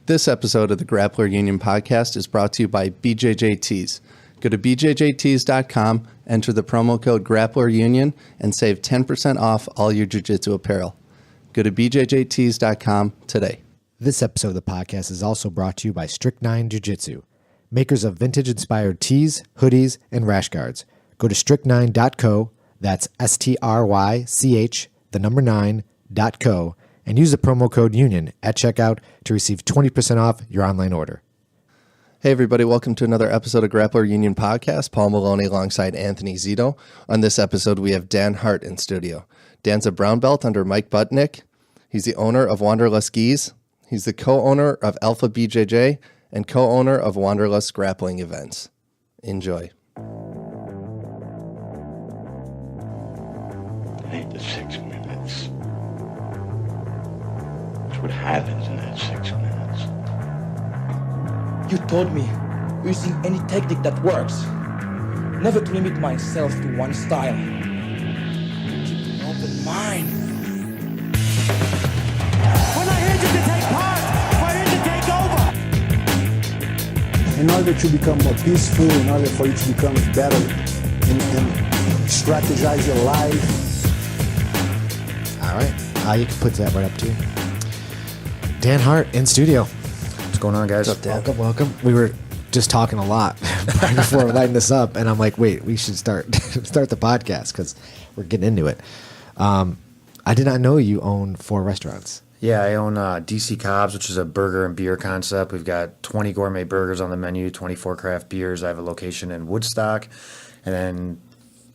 This episode of the Grappler Union podcast is brought to you by BJJTees. Go to bjjtees.com, enter the promo code Grappler Union, and save 10% off all your jiu-jitsu apparel. Go to bjjtees.com today. This episode of the podcast is also brought to you by Strychnine Jiu-Jitsu, makers of vintage-inspired tees, hoodies, and rash guards. Go to strychnine.co, that's STRYCH, the number 9.co, and use the promo code UNION at checkout to receive 20% off your online order. Hey everybody, welcome to another episode of Grappler Union podcast. Paul Maloney alongside Anthony Zito. On this episode, we have Dan Hart in studio. Dan's a brown belt under Mike Budnik. He's the owner of Wanderlust Gi. He's the co-owner of Alpha BJJ and co-owner of Wanderlust Grappling events. Enjoy. I hate the 6 minutes. What happens in that 6 minutes? You told me using any technique that works, never to limit myself to one style. Keep an open mind. We're not here just to take part, we're here to take over. In order to become more peaceful, in order for you to become better and strategize your life. All right, you can put that right up to you. Dan Hart in studio. What's going on, guys? What's up, Dan? Welcome. We were just talking a lot right before lighting this up, and I'm like, wait, we should start the podcast because we're getting into it. I did not know you own 4 restaurants. Yeah, I own DC Cobb's, which is a burger and beer concept. We've got 20 gourmet burgers on the menu, 24 craft beers. I have a location in Woodstock. And then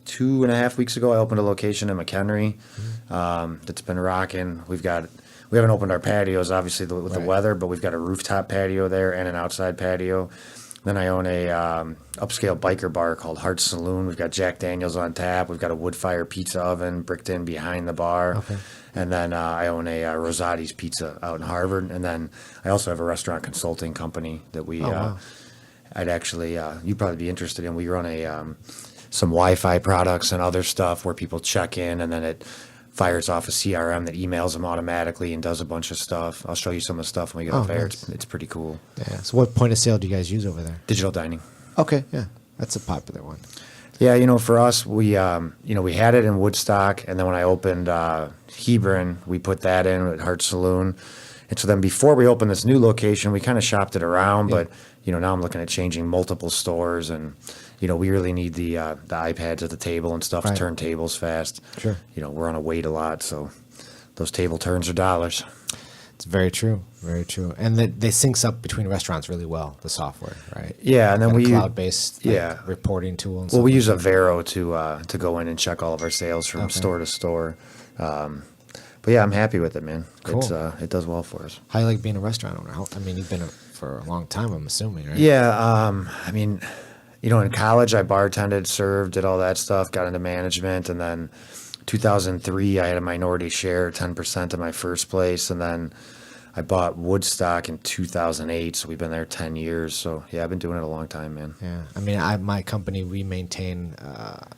2.5 weeks ago, I opened a location in McHenry that's been rocking. We haven't opened our patios, obviously, with the weather, but we've got a rooftop patio there and an outside patio. Then I own a upscale biker bar called Hart's Saloon. We've got Jack Daniels on tap. We've got a wood fire pizza oven bricked in behind the bar. Okay. And then I own a Rosati's Pizza out in Harvard. And then I also have a restaurant consulting company that we I'd actually you'd probably be interested in. We run some Wi-Fi products and other stuff where people check in, and then it fires off a CRM that emails them automatically and does a bunch of stuff. I'll show you some of the stuff when we get off air. Nice. It's pretty cool. Yeah. So what point of sale do you guys use over there? Digital dining. Okay, yeah. That's a popular one. Yeah, for us, we had it in Woodstock, and then when I opened Hebron, we put that in at Hart's Saloon. And so then before we opened this new location, we kind of shopped it around, but now I'm looking at changing multiple stores, and we really need the iPads at the table and stuff to turn tables fast. Sure. We're on a wait a lot, so those table turns are dollars. It's very true, very true. And they syncs up between restaurants really well, the software, right? Yeah, and then we cloud-based reporting tool. And well, we use a Vero to go in and check all of our sales from store to store. But yeah, I'm happy with it, man. Cool. It does well for us. How you like being a restaurant owner? You've been for a long time, I'm assuming, right? Yeah, in college I bartended, served, did all that stuff, got into management, and then 2003 I had a minority share, 10% of my first place, and then I bought Woodstock in 2008, so we've been there 10 years. So yeah, I've been doing it a long time, man. Yeah, my company, we maintain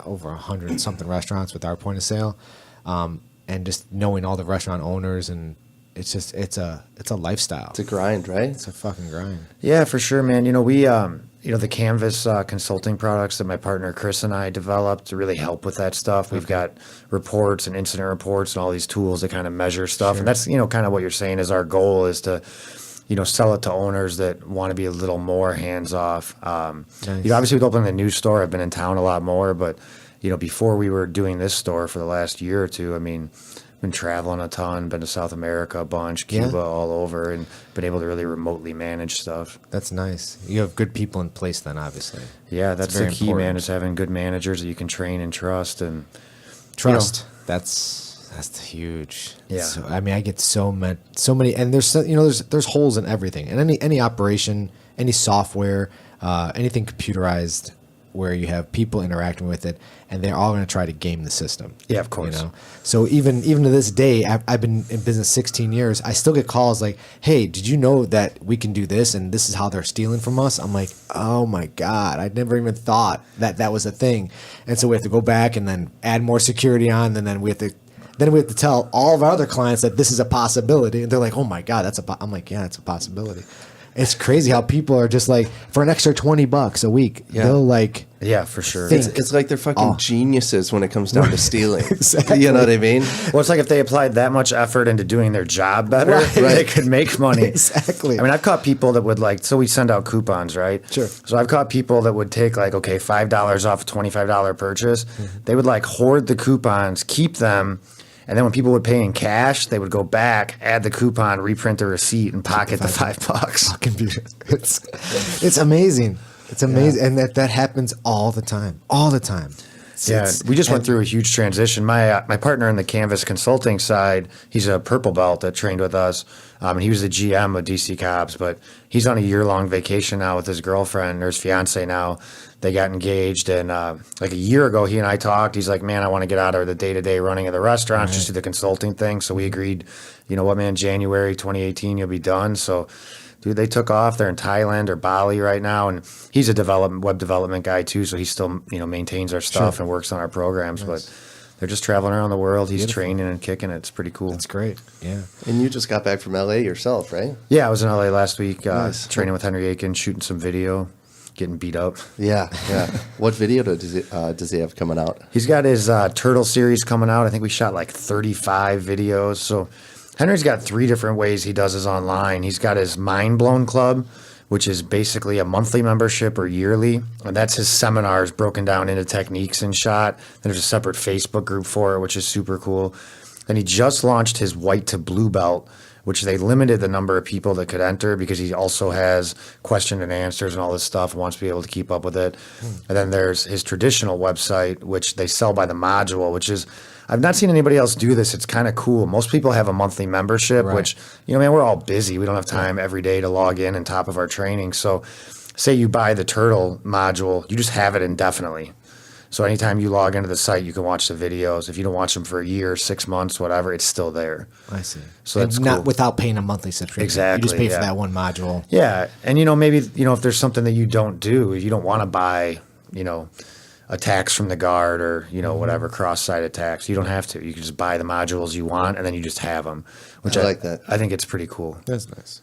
over 100 something restaurants with our point of sale. And just knowing all the restaurant owners, and it's a lifestyle. It's a grind, right? It's a fucking grind. Yeah, for sure, man. We the Canvas consulting products that my partner Chris and I developed to really help with that stuff. We've got reports and incident reports and all these tools to kind of measure stuff. Sure. And that's kind of what you're saying is our goal is to sell it to owners that want to be a little more hands off. Nice. Obviously with opening the new store, I've been in town a lot more, but before we were doing this store for the last year or two, been traveling a ton, been to South America a bunch, Cuba, all over, and been able to really remotely manage stuff. That's nice. You have good people in place then, obviously. Yeah, that's the key, man, is having good managers that you can train and trust. And trust, that's huge. Yeah. So, I get so many, and there's holes in everything. And any operation, any software, anything computerized, where you have people interacting with it, and they're all going to try to game the system. Yeah, of course. So even to this day, I've been in business 16 years. I still get calls like, "Hey, did you know that we can do this, and this is how they're stealing from us?" I'm like, "Oh my God, I never even thought that was a thing." And so we have to go back and then add more security on, and then then we have to tell all of our other clients that this is a possibility, and they're like, "Oh my god, I'm like, yeah, it's a possibility." It's crazy how people are just like, for an extra $20 a week, they'll like, Yeah, for sure. It's like they're fucking geniuses when it comes down to stealing. Exactly. You know what I mean? Well, it's like if they applied that much effort into doing their job better, Right. they could make money. Exactly. I mean, I've caught people that would like, so we send out coupons, right? Sure. So I've caught people that would take like, okay, $5 off a $25 purchase. They would like hoard the coupons, keep them. And then when people would pay in cash, they would go back, add the coupon, reprint the receipt, and pocket the $5. fucking beautiful. It's amazing. It's amazing, and that happens all the time. All the time. Yeah, we just went through a huge transition. My partner in the Canvas consulting side, he's a purple belt that trained with us. And he was the GM of DC Cobbs, but he's on a year-long vacation now with his girlfriend or his fiance now. They got engaged, and like a year ago, he and I talked. He's like, man, I want to get out of the day-to-day running of the restaurants, just do the consulting thing. So we agreed, you know what, man, January 2018, you'll be done. So, dude, they took off. They're in Thailand or Bali right now, and he's a web development guy too, so he still, maintains our stuff and works on our programs, but they're just traveling around the world. He's training and kicking it. It's pretty cool. That's great. Yeah. And you just got back from LA yourself, right? Yeah, I was in LA last week, Nice. training with Henry Aiken, shooting some video, getting beat up. Yeah. What video does he have coming out? He's got his Turtle series coming out. I think we shot like 35 videos. So Henry's got 3 different ways he does his online. He's got his Mind Blown Club, which is basically a monthly membership or yearly. And that's his seminars broken down into techniques and shot. Then there's a separate Facebook group for it, which is super cool. Then he just launched his White to Blue Belt, which they limited the number of people that could enter because he also has question and answers and all this stuff and wants to be able to keep up with it. And then there's his traditional website, which they sell by the module, which is, I've not seen anybody else do this. It's kind of cool. Most people have a monthly membership, which, man, we're all busy. We don't have time every day to log in on top of our training. So say you buy the Turtle module, you just have it indefinitely. So anytime you log into the site, you can watch the videos. If you don't watch them for a year, 6 months, whatever, it's still there. I see. So and that's not cool. without paying a monthly subscription. Exactly, You just pay yeah. for that one module. Yeah. And, maybe, if there's something that you don't do, if you don't want to buy, attacks from the guard or, whatever, cross-side attacks, you don't have to. You can just buy the modules you want, and then you just have them. Which I like that. I think it's pretty cool. That's nice.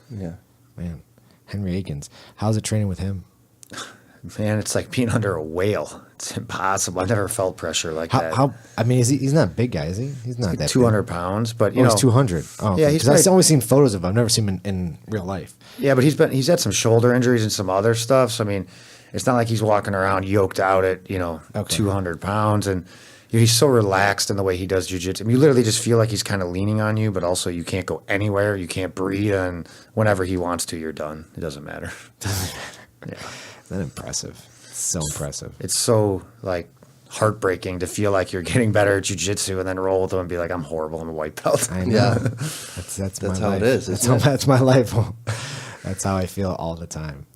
Yeah. Man, Henry Aikens. How's it training with him? Man, it's like being under a whale. It's impossible. I've never felt pressure like that. I mean, he's not a big guy, is he? He's not that 200 pounds, but big. He's 200. Oh, yeah, because I've only seen photos of him. I've never seen him in real life. Yeah, but he's had some shoulder injuries and some other stuff. So I mean, it's not like he's walking around yoked out at 200 pounds, and he's so relaxed in the way he does jiu-jitsu. I mean, you literally just feel like he's kind of leaning on you, but also you can't go anywhere, you can't breathe, and whenever he wants to, you're done. It doesn't matter. Yeah, That's impressive. So impressive. it's so like heartbreaking to feel like you're getting better at jiu-jitsu and then roll with him and be like, I'm horrible, I'm a white belt. I know. Yeah. That's my how life. it is, isn't it? That's my life. That's how I feel all the time.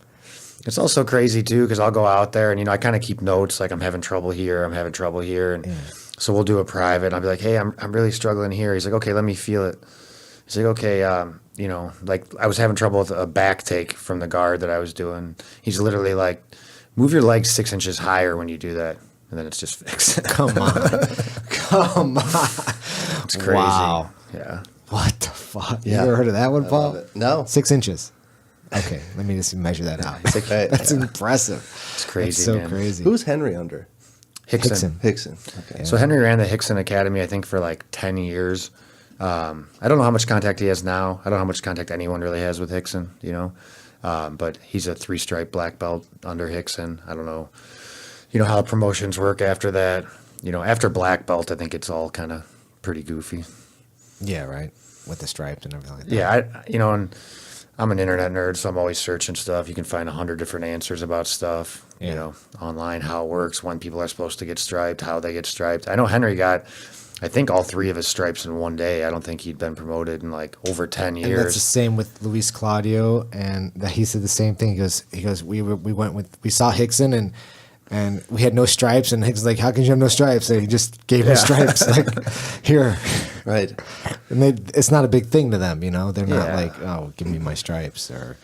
It's also crazy too because I'll go out there and I kind of keep notes like I'm having trouble here, and so we'll do a private. I'll be like, hey, I'm really struggling here. He's like, okay, let me feel it. He's like, okay, like I was having trouble with a back take from the guard that I was doing. He's literally like, move your legs 6 inches higher when you do that, and then it's just fixed. Come on. Come on. It's crazy. Wow. Yeah. What the fuck? Yeah. You ever heard of that one, I Paul? love it. No. 6 inches. Okay, let me just measure that out. Right. That's impressive. It's crazy, That's so man. crazy. Who's Henry under? Hickson. Hickson. Okay. So Henry ran the Hickson Academy, I think, for like 10 years. I don't know how much contact he has now. I don't know how much contact anyone really has with Hickson, but he's a 3-stripe black belt under Hickson. I don't know, how the promotions work after that. After black belt, I think it's all kind of pretty goofy. Yeah, right. With the stripes and everything like that. Yeah, and I'm an internet nerd, so I'm always searching stuff. You can find 100 different answers about stuff, online, how it works, when people are supposed to get striped, how they get striped. I know Henry got, I think, all 3 of his stripes in one day. I don't think he'd been promoted in like over 10 years. And that's the same with Luis Claudio, and that he said the same thing. He goes, we saw Hickson and we had no stripes, and Hickson's like, how can you have no stripes? And he just gave him stripes, like, here. Right. And it's not a big thing to them, They're not Yeah. like, oh, give me my stripes, or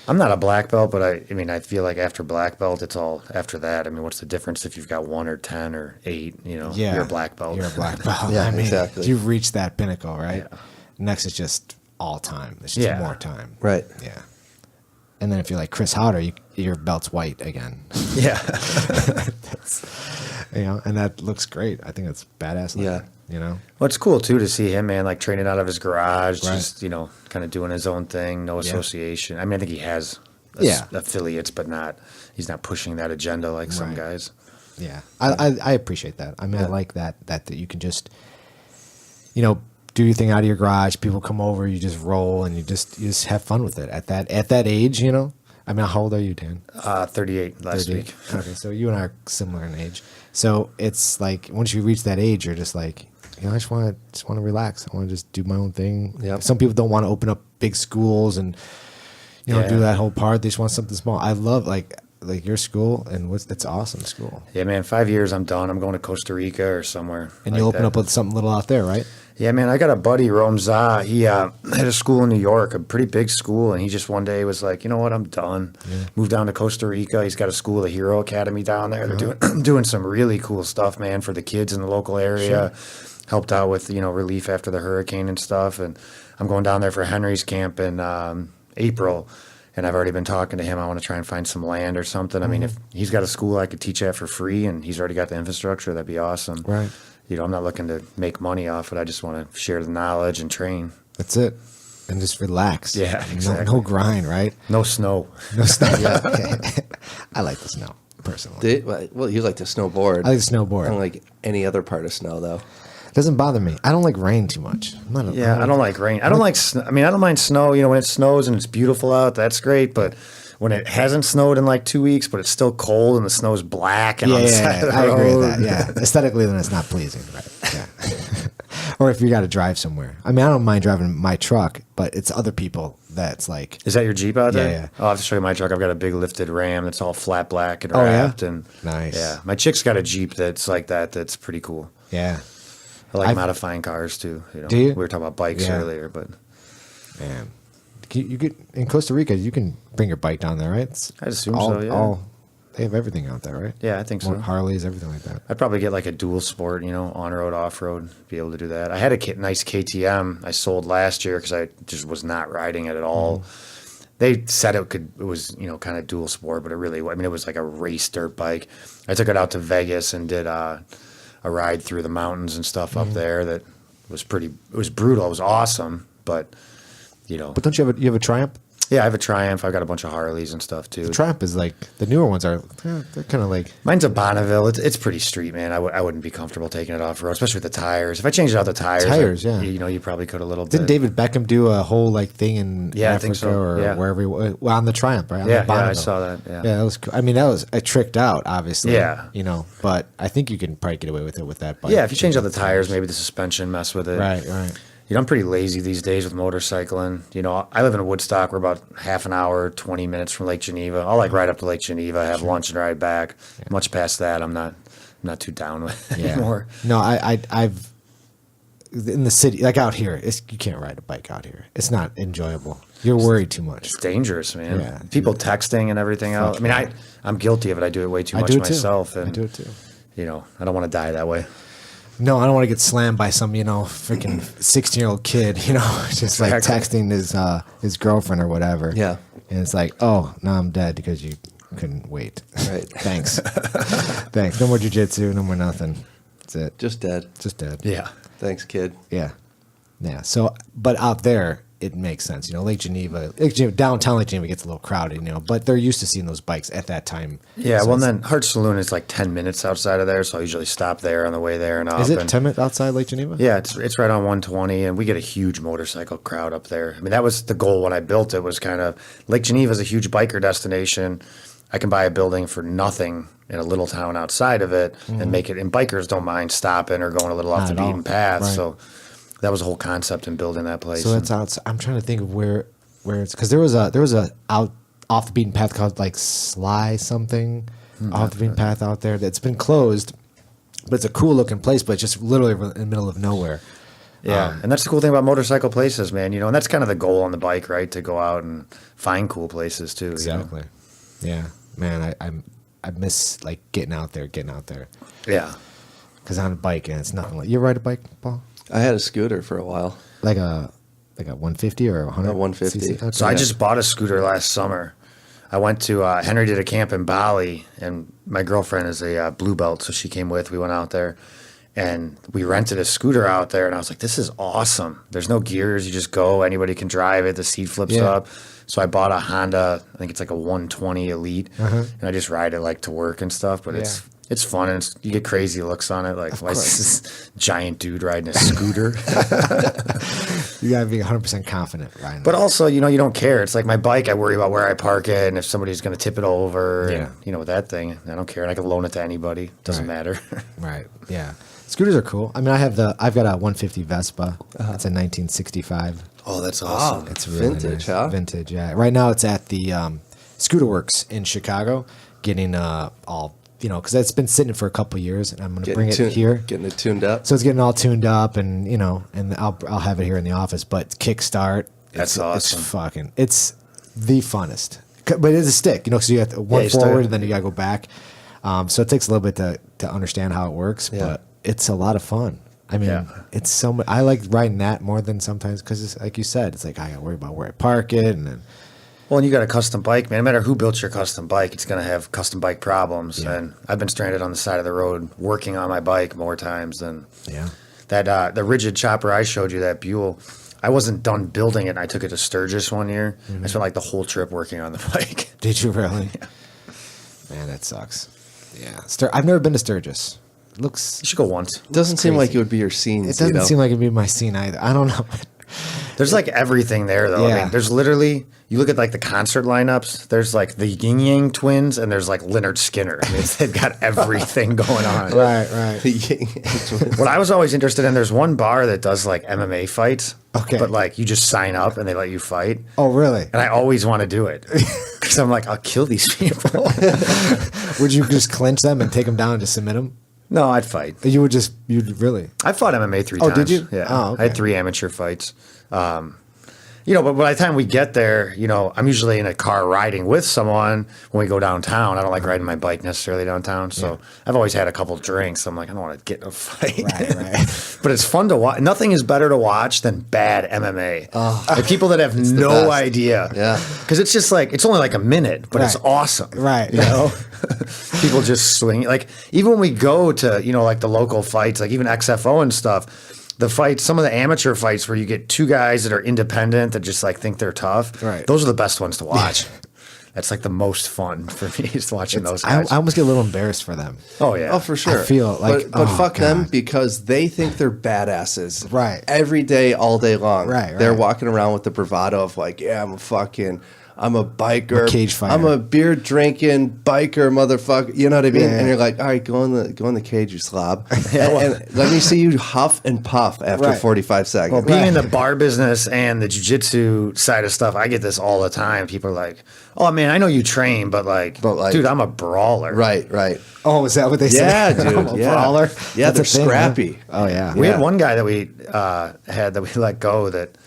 I'm not a black belt, but I mean, I feel like after black belt, it's all after that. I mean, what's the difference if you've got 1 or 10 or 8? You know, Yeah, you're a black belt. You're a black belt. Yeah, I mean, exactly. You've reached that pinnacle, right? Yeah. Next is just all time. It's just Yeah. more time. Right. Yeah. And then if you're like Chris Howder, your belt's white again. Yeah. And that looks great. I think it's badass. Yeah. Well, it's cool too to see him, man, like training out of his garage, Right. just kind of doing his own thing, no association. I mean, I think he has affiliates, but he's not pushing that agenda like some Right. guys. Yeah. I appreciate that. I mean, I like that you can just, do your thing out of your garage. People come over, you just roll, and you just have fun with it. At that age, I mean, how old are you, Dan? 38 last 38. week. Okay, so you and I are similar in age. So it's like once you reach that age, you're just like, I just want to relax. I want to just do my own thing. Yep. Some people don't want to open up big schools and Yeah. do that whole part. They just want something small. I love like your school, and it's awesome school. Yeah, man, 5 years, I'm done. I'm going to Costa Rica or somewhere. And like you open that. up with something little out there, right? Yeah, man, I got a buddy, Romza. He had a school in New York, a pretty big school, and he just one day was like, you know what, I'm done. Moved down to Costa Rica. He's got a school, the Hero Academy down there. They're doing some really cool stuff, man, for the kids in the local area. Helped out with, relief after the hurricane and stuff. And I'm going down there for Henry's camp in April. And I've already been talking to him. I want to try and find some land or something. I mean, if he's got a school I could teach at for free and he's already got the infrastructure, that'd be awesome. Right. I'm not looking to make money off it. I just want to share the knowledge and train. That's it. And just relax. Yeah, No exactly. grind, right? No snow. No snow. I like the snow, personally. Well, you like to snowboard. I like to snowboard. I don't like any other part of snow, though. It doesn't bother me. I don't like rain too much. I don't like rain. I don't like I mean, I don't mind snow. When it snows and it's beautiful out, that's great. But when it hasn't snowed in like 2 weeks, but it's still cold and the snow's black and on the side of the I agree with road. that. Yeah, aesthetically, then it's not pleasing, right? Yeah. Or if you got to drive somewhere. I mean, I don't mind driving my truck, but it's other people that's like. Is that your Jeep out there? Yeah. I'll have to show you my truck. I've got a big lifted Ram that's all flat black and Oh, yeah? wrapped. And Nice. Yeah. My chick's got a Jeep that's like that. That's pretty cool. Yeah, I like modifying cars too. Do you? We were talking about bikes Yeah. earlier, but man. You get in Costa Rica, you can bring your bike down there, right? I assume so, yeah. They have everything out there, right? Yeah, I think so. Harleys, everything like that. I'd probably get like a dual sport, on-road, off-road, be able to do that. I had a nice KTM I sold last year because I just was not riding it at all. They said it was, kind of dual sport, but it really, it was like a race dirt bike. I took it out to Vegas and did a ride through the mountains and stuff up there that was it was brutal. It was awesome, but, But don't you have a Triumph? Yeah, I have a Triumph. I've got a bunch of Harleys and stuff too. The Triumph is like the newer ones are. They're kind of like. Mine's a Bonneville. It's pretty street, man. I wouldn't be comfortable taking it off road, especially with the tires. If I changed out the tires, yeah. You probably could a little Didn't bit. David Beckham do a whole thing in Yeah, I Africa think so. or Yeah. wherever he was? Well, on the Triumph, right? On Yeah, the I Bonneville. saw that. Yeah. Yeah, that was cool. I mean, that was tricked out, obviously. Yeah. But I think you can probably get away with it with that bike. Yeah, if you change out the tires, maybe the suspension, mess with it. Right. I'm pretty lazy these days with motorcycling. I live in Woodstock. We're about half an hour, 20 minutes from Lake Geneva. I'll ride up to Lake Geneva, have lunch, and ride back. Yeah. Much past that, I'm not too down with anymore. No, I've in the city, like out here, you can't ride a bike out here. It's not enjoyable. You're worried too much. It's dangerous, man. Yeah. People texting and everything else. I mean, I'm guilty of it. I do it way too much myself. And, I do it too. I don't want to die that way. No, I don't want to get slammed by some, freaking 16-year-old kid, just like texting his girlfriend or whatever. Yeah. And it's like, oh, now I'm dead because you couldn't wait. Right. Thanks. Thanks. No more jujitsu, no more nothing. That's it. Just dead. Just dead. Yeah. Thanks, kid. Yeah. Yeah. So, but out there, it makes sense. Lake Geneva, downtown Lake Geneva gets a little crowded, but they're used to seeing those bikes at that time. Yeah, So well, it's- and then Hart Saloon is like 10 minutes outside of there, so I usually stop there on the way there and up. Is it and, 10 minutes outside Lake Geneva? Yeah, it's right on 120, and we get a huge motorcycle crowd up there. I mean, that was the goal when I built it, was kind of Lake Geneva is a huge biker destination. I can buy a building for nothing in a little town outside of it and make it, and bikers don't mind stopping or going a little off Not the at all. beaten path. Right. So that was the whole concept in building that place. So that's outside. I'm trying to think of where it's, because there was a out off the beaten path called like Sly something off the beaten path out there that's been closed, but it's a cool looking place, but it's just literally in the middle of nowhere. Yeah, and that's the cool thing about motorcycle places, man. You know, and that's kind of the goal on the bike, right? To go out and find cool places too. Exactly. Yeah, man, I miss like getting out there. Yeah. Because on a bike, and it's nothing like. You ride a bike, Paul? I had a scooter for a while. Like a 150 or 100? 150. Okay. So I just bought a scooter last summer. I went to Henry did a camp in Bali, and my girlfriend is a blue belt, so she came with. We went out there, and we rented a scooter out there, and I was like, "This is awesome." There's no gears; you just go. Anybody can drive it. The seat flips up. So I bought a Honda. I think it's like a 120 Elite, and I just ride it like to work and stuff. But it's fun, and you get crazy looks on it. Like, why is this giant dude riding a scooter? You gotta be 100% confident riding. But also, you know, you don't care. It's like my bike. I worry about where I park it, and if somebody's going to tip it over. Yeah. And, you know, with that thing, I don't care, and I can loan it to anybody. Doesn't matter. Right. Yeah. Scooters are cool. I mean, I've got a 150 Vespa. It's a 1965. Oh, that's awesome. It's really vintage, nice. huh? Vintage. Yeah. Right now, it's at the Scooter Works in Chicago, getting all. You know, because it's been sitting for a couple of years, and I'm going to bring it here. Getting it tuned up. So it's getting all tuned up, and you know, and I'll have it here in the office. But Kickstart, That's awesome. It's the funnest. But it is a stick, you know, because you have to one forward, and then you got to go back. So it takes a little bit to understand how it works, but it's a lot of fun. I mean, it's so much. I like riding that more than sometimes because, like you said, it's like I got to worry about where I park it, and then. Well, and you got a custom bike, man. No matter who built your custom bike, it's going to have custom bike problems. Yeah. And I've been stranded on the side of the road working on my bike more times than that. The rigid chopper I showed you, that Buell, I wasn't done building it. And I took it to Sturgis one year. I spent like the whole trip working on the bike. Did you really? Yeah. Man, that sucks. Yeah, I've never been to Sturgis. It looks. You should go once. Doesn't seem like it would be your scene. It doesn't seem like it'd be my scene either. I don't know. There's like everything there, though. Yeah. I mean, there's literally, you look at like the concert lineups, there's like the Yin Yang Twins and there's like Leonard Skinner. I mean, they've got everything going on. Right. What I was always interested in, there's one bar that does like MMA fights. Okay. But like you just sign up and they let you fight. Oh, really? And I always want to do it because I'm like, I'll kill these people. Would you just clinch them and take them down and just submit them? No, I'd fight. You'd really? I fought MMA 3 Oh, times. did you? Yeah. Oh, okay. I had 3 amateur fights. You know, but by the time we get there, you know, I'm usually in a car riding with someone when we go downtown. I don't like riding my bike necessarily downtown. So I've always had a couple drinks. I'm like, I don't want to get in a fight. Right. But it's fun to watch. Nothing is better to watch than bad MMA. Like people that have no best. idea. Yeah. Because it's just like, it's only like a minute, but it's awesome. Right. You know? People just swing. Like, even when we go to, you know, like the local fights, like even XFO and stuff, the fights, some of the amateur fights where you get 2 guys that are independent that just like think they're tough. Right. Those are the best ones to watch. That's like the most fun for me is watching those guys. I almost get a little embarrassed for them. Oh, yeah. Oh, for sure. I feel like, but oh, fuck them God. because they think they're badasses. Right. Every day, all day long. Right. They're walking around with the bravado of like, yeah, I'm a biker. A cage fighter. I'm a beer drinking biker, motherfucker. You know what I mean? Yeah. And you're like, all right, go in the cage, you slob. and let me see you huff and puff after Right. 45 seconds. Well, being in the bar business and the jiu-jitsu side of stuff, I get this all the time. People are like, oh, man, I know you train, but like, dude, I'm a brawler. Right. Oh, is that what they say? Yeah, dude. I'm a Yeah. brawler. Yeah, That's they're a thing, scrappy. huh? Oh, yeah. We had one guy that we had that we let go that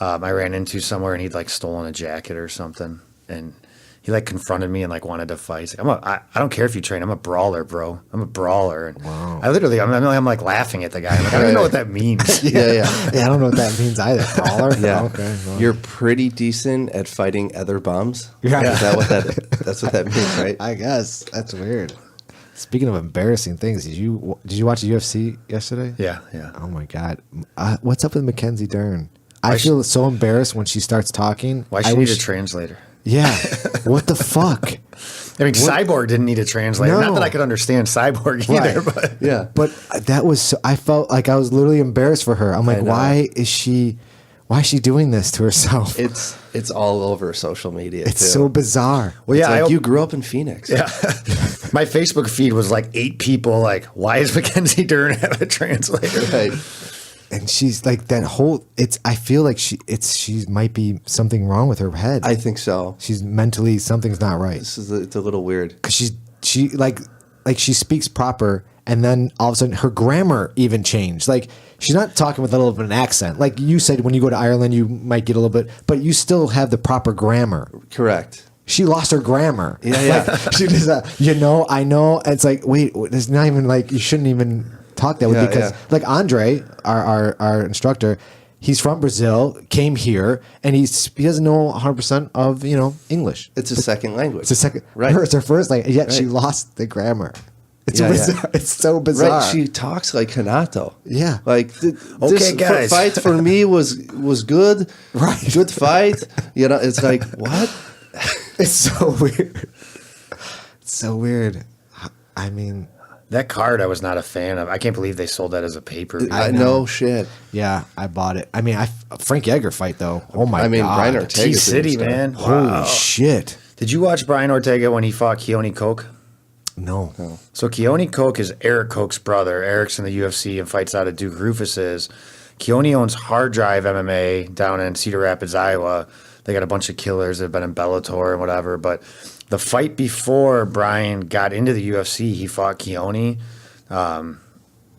I ran into somewhere and he'd like stolen a jacket or something. And he like confronted me and like wanted to fight. He's like, I don't care if you train. I'm a brawler, bro. I'm a brawler. And Wow. I'm like laughing at the guy. I'm like, I don't even know what that means. Yeah. Yeah, I don't know what that means either. Brawler? Yeah. Okay. Well. You're pretty decent at fighting other bums. Yeah. Is that what that's what that means, right? I guess. That's weird. Speaking of embarrassing things, did you watch the UFC yesterday? Yeah. Oh, my God. What's up with Mackenzie Dern? I feel so embarrassed when she starts talking. Why she need a translator? Yeah. What the fuck? I mean, Cyborg didn't need a translator. No. Not that I could understand Cyborg either, Right. but Yeah. But that was so, I felt like I was literally embarrassed for her. I'm like, why is she doing this to herself? It's all over social media. It's too. so bizarre. well, yeah, It's like I, you grew up in Phoenix. yeah. My Facebook feed was like 8 people like, why is Mackenzie Dern have a translator? Right. And she's like that whole. I feel like she might be something wrong with her head. I think so. She's mentally something's not right It's a little weird. because she like she speaks proper And then all of a sudden her grammar even changed. Like she's not talking with a little bit of an accent. Like you said, when you go to Ireland, you might get a little bit, but you still have the proper grammar. Correct. She lost her grammar. Yeah. Like, she just, I know. And it's like, wait, it's not even like, you shouldn't even talk that way because like Andre, our instructor, he's from Brazil, came here, and he doesn't know 100% of, English. It's a second language. It's a second. Right. It's her first language, yet she lost the grammar. It's bizarre. It's so bizarre. Right. She talks like Hanato. Yeah. Like, Okay, this guys. fight for me was good. Right. Good fight. It's like, what? It's so weird. It's so weird. I mean, That card I was not a fan of. I can't believe they sold that as a pay-per-view. I know shit. yeah, I bought it. I mean, Frankie Edgar fight though. Oh my god. Brian Ortega. T-City, man. Holy Wow. shit. Did you watch Brian Ortega when he fought Keone Coke? No. So Keone Coke is Eric Koch's brother. Eric's in the UFC and fights out of Duke Rufus's. Keone owns Hard Drive MMA down in Cedar Rapids, Iowa. They got a bunch of killers that have been in Bellator and whatever. But the fight before Brian got into the UFC, he fought Keone.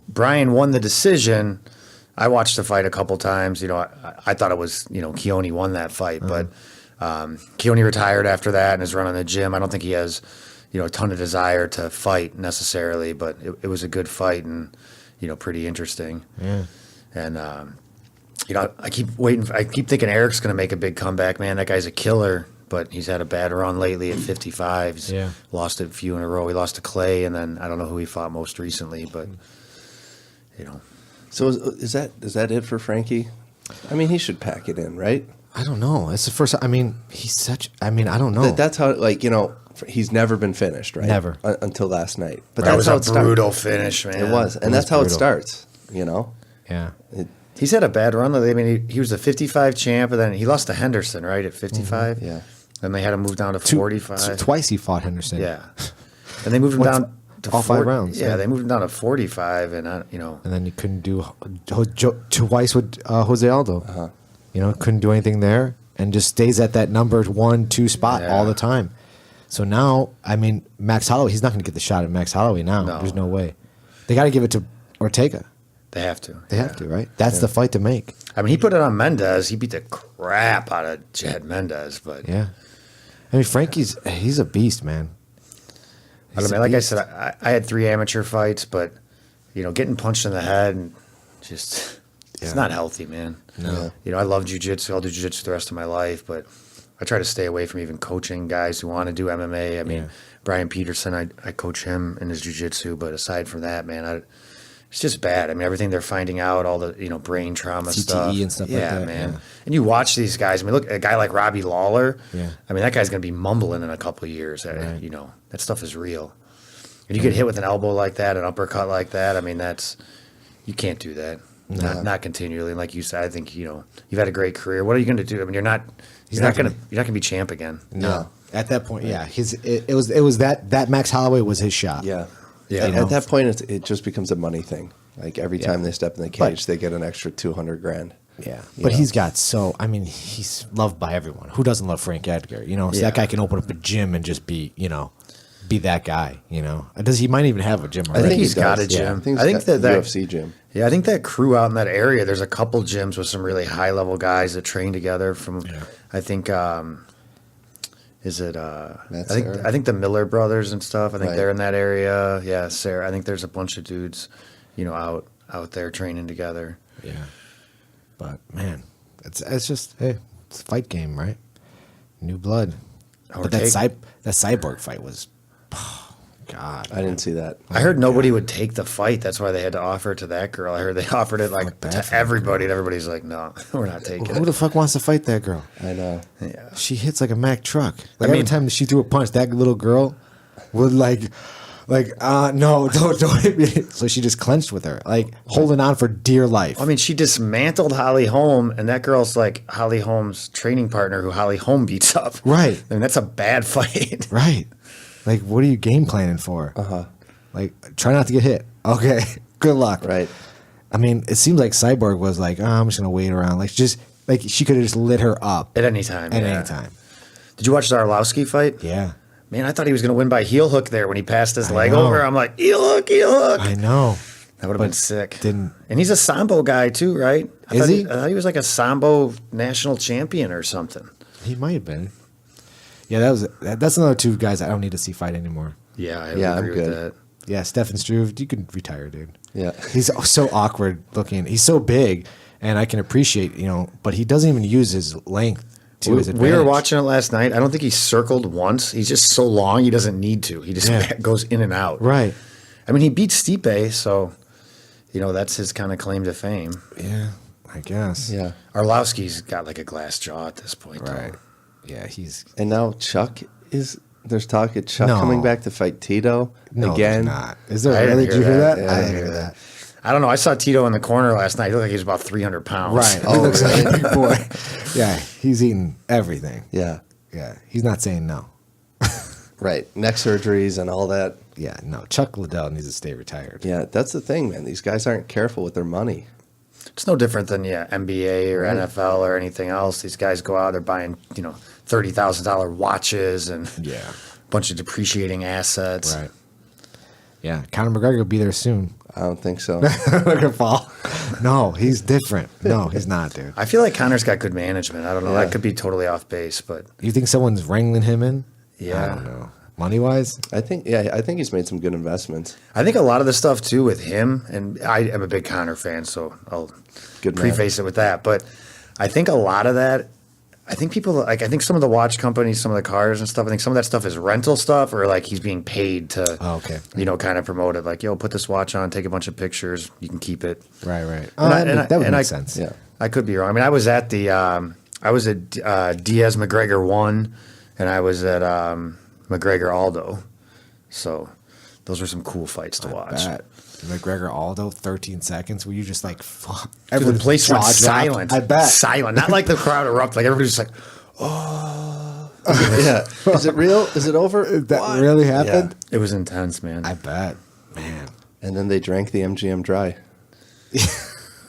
Brian won the decision. I watched the fight a couple times. I thought it was, Keone won that fight. But Keone retired after that and is running the gym. I don't think he has a ton of desire to fight necessarily, but it was a good fight and, pretty interesting. Yeah. And, I keep waiting. I keep thinking Eric's going to make a big comeback, man. That guy's a killer, but he's had a bad run lately at 55. He's lost a few in a row. He lost to Clay, and then I don't know who he fought most recently, but, So is that it for Frankie? I mean, he should pack it in, right? I don't know. It's the first. I mean, I don't know. That's how, he's never been finished, right? Never. Until last night. But that that's was how a it starts. brutal finish, man. It was. And that's how it starts, Yeah. He's had a bad run. I mean, he was a 55 champ, and then he lost to Henderson, right, at 55? Yeah. Then they had him move down to 45. Twice he fought Henderson. Yeah. And they moved him down to all 5 rounds. Yeah, they moved him down to 45, and, And then you couldn't do twice with Jose Aldo. Couldn't do anything there, and just stays at that number 1, 2 spot all the time. So now, I mean, Max Holloway, he's not going to get the shot at Max Holloway now. No. There's no way. They got to give it to Ortega. they have to. They have to, right? That's the fight to make. I mean, he put it on Mendez. He beat the crap out of Jed Mendez, but Yeah. I mean, he's a beast, man. I mean, like I said, I had 3 amateur fights, but getting punched in the head and just it's not healthy, man. No. I love jiu-jitsu. I'll do jiu-jitsu the rest of my life, but I try to stay away from even coaching guys who want to do MMA. I mean, Brian Peterson, I coach him in his jiu-jitsu, but aside from that, man, it's just bad. I mean, everything they're finding out, all the brain trauma CTE stuff, and stuff like that, man. yeah. And you watch these guys. I mean, look, a guy like Robbie Lawler. Yeah. I mean, that guy's going to be mumbling in a couple of years. Right. That stuff is real. And you get hit with an elbow like that, an uppercut like that. I mean, you can't do that. Not continually. And like you said, I think you've had a great career. What are you going to do? I mean, you're not going to be champ again. No. At that point, yeah. It was that Max Holloway was his shot. Yeah. Yeah. At that point, it just becomes a money thing. Like every time they step in the cage, they get an extra $200,000. Yeah, but he's got he's loved by everyone. Who doesn't love Frank Edgar? So that guy can open up a gym and just be that guy. He might even have a gym already. I think he's got does. a gym. I think that UFC gym. Yeah, I think that crew out in that area, there's a couple gyms with some really high-level guys that train together from, I think, is it, I think the Miller brothers and stuff, I think they're in that area. Yeah, Sarah, I think there's a bunch of dudes, out there training together. Yeah, but man, it's just it's a fight game, right? New blood. But that Cyborg fight was, God. I didn't see that. I heard nobody would take the fight. That's why they had to offer it to that girl. I heard they offered it to everybody, and everybody's like, "No, we're not taking Who it." the fuck wants to fight that girl? I know. Yeah. She hits like a Mack truck. Every time she threw a punch, that little girl would no, don't hit me. So she just clenched with her, holding on for dear life. I mean, she dismantled Holly Holm, and that girl's like Holly Holm's training partner who Holly Holm beats up. Right. I mean, that's a bad fight. Right. What are you game planning for? Try not to get hit. Okay. Good luck. Right. I mean, it seems like Cyborg was like, I'm just going to wait around. She could have just lit her up. At any time. At any time. Did you watch the Arlovsky fight? Yeah. Man, I thought he was going to win by heel hook there when he passed his leg know. over. I'm like, heel hook, heel hook. I know. That would have been sick. Didn't. And he's a Sambo guy too, right? Is he? I thought he was like a Sambo national champion or something. He might have been. Yeah, that's another two guys I don't need to see fight anymore. Yeah, I Yeah, agree I'm with good. that. Yeah, Stefan Struve, you can retire, dude. Yeah. He's so awkward looking. He's so big, and I can appreciate, but he doesn't even use his length to his advantage. We were watching it last night. I don't think he circled once. He's just so long he doesn't need to. He just goes in and out. Right. I mean, he beat Stipe, so that's his kind of claim to fame. Yeah, I guess. Yeah. Arlovski's got like a glass jaw at this point. Right. Though. Yeah, he's And now Chuck there's talk of Chuck No. coming back to fight Tito no, again. there's not. Is there I didn't really? Did you hear hear that. that? Yeah, I I didn't didn't hear hear that. I don't know. I saw Tito in the corner last night. He looked like he was about 300 pounds. Right. Oh, He looks like really? a big boy. Yeah, he's eating everything. Yeah. Yeah, he's not saying no. Right. Neck surgeries and all that. Yeah, no. Chuck Liddell needs to stay retired. Yeah, that's the thing, man. These guys aren't careful with their money. It's no different than NBA or NFL or anything else. These guys go out, they're buying $30,000 watches and Yeah. a bunch of depreciating assets. Right. Yeah, Conor McGregor will be there soon. I don't think so. Look at Paul. No, he's different. No, he's not, dude. I feel like Conor's got good management. I don't know. Yeah. That could be totally off base, but You think someone's wrangling him in? Yeah. I don't know. Money wise? I think he's made some good investments. I think a lot of the stuff too with him, and I am a big Conor fan, so I'll Good man. preface it with that. But I think a lot of that, I think some of the watch companies, some of the cars and stuff, I think some of that stuff is rental stuff, or like he's being paid to, Oh, okay. kind of promote it. Like, yo, put this watch on, take a bunch of pictures, you can keep it. Right, right. And That would and make sense. Yeah. I could be wrong. I mean, I was at Diaz McGregor 1, and I was at McGregor Aldo. So those were some cool fights to watch. Bet. McGregor Aldo, 13 seconds. Were you just like, fuck? Dude, the place went jaw dropped. silent. I bet. Silent. Not like the crowd erupted. Like everybody's just like, Yeah. Is it real? Is it over? That What? really Yeah. happened? it was intense, man. I bet. Man. And then they drank the MGM dry.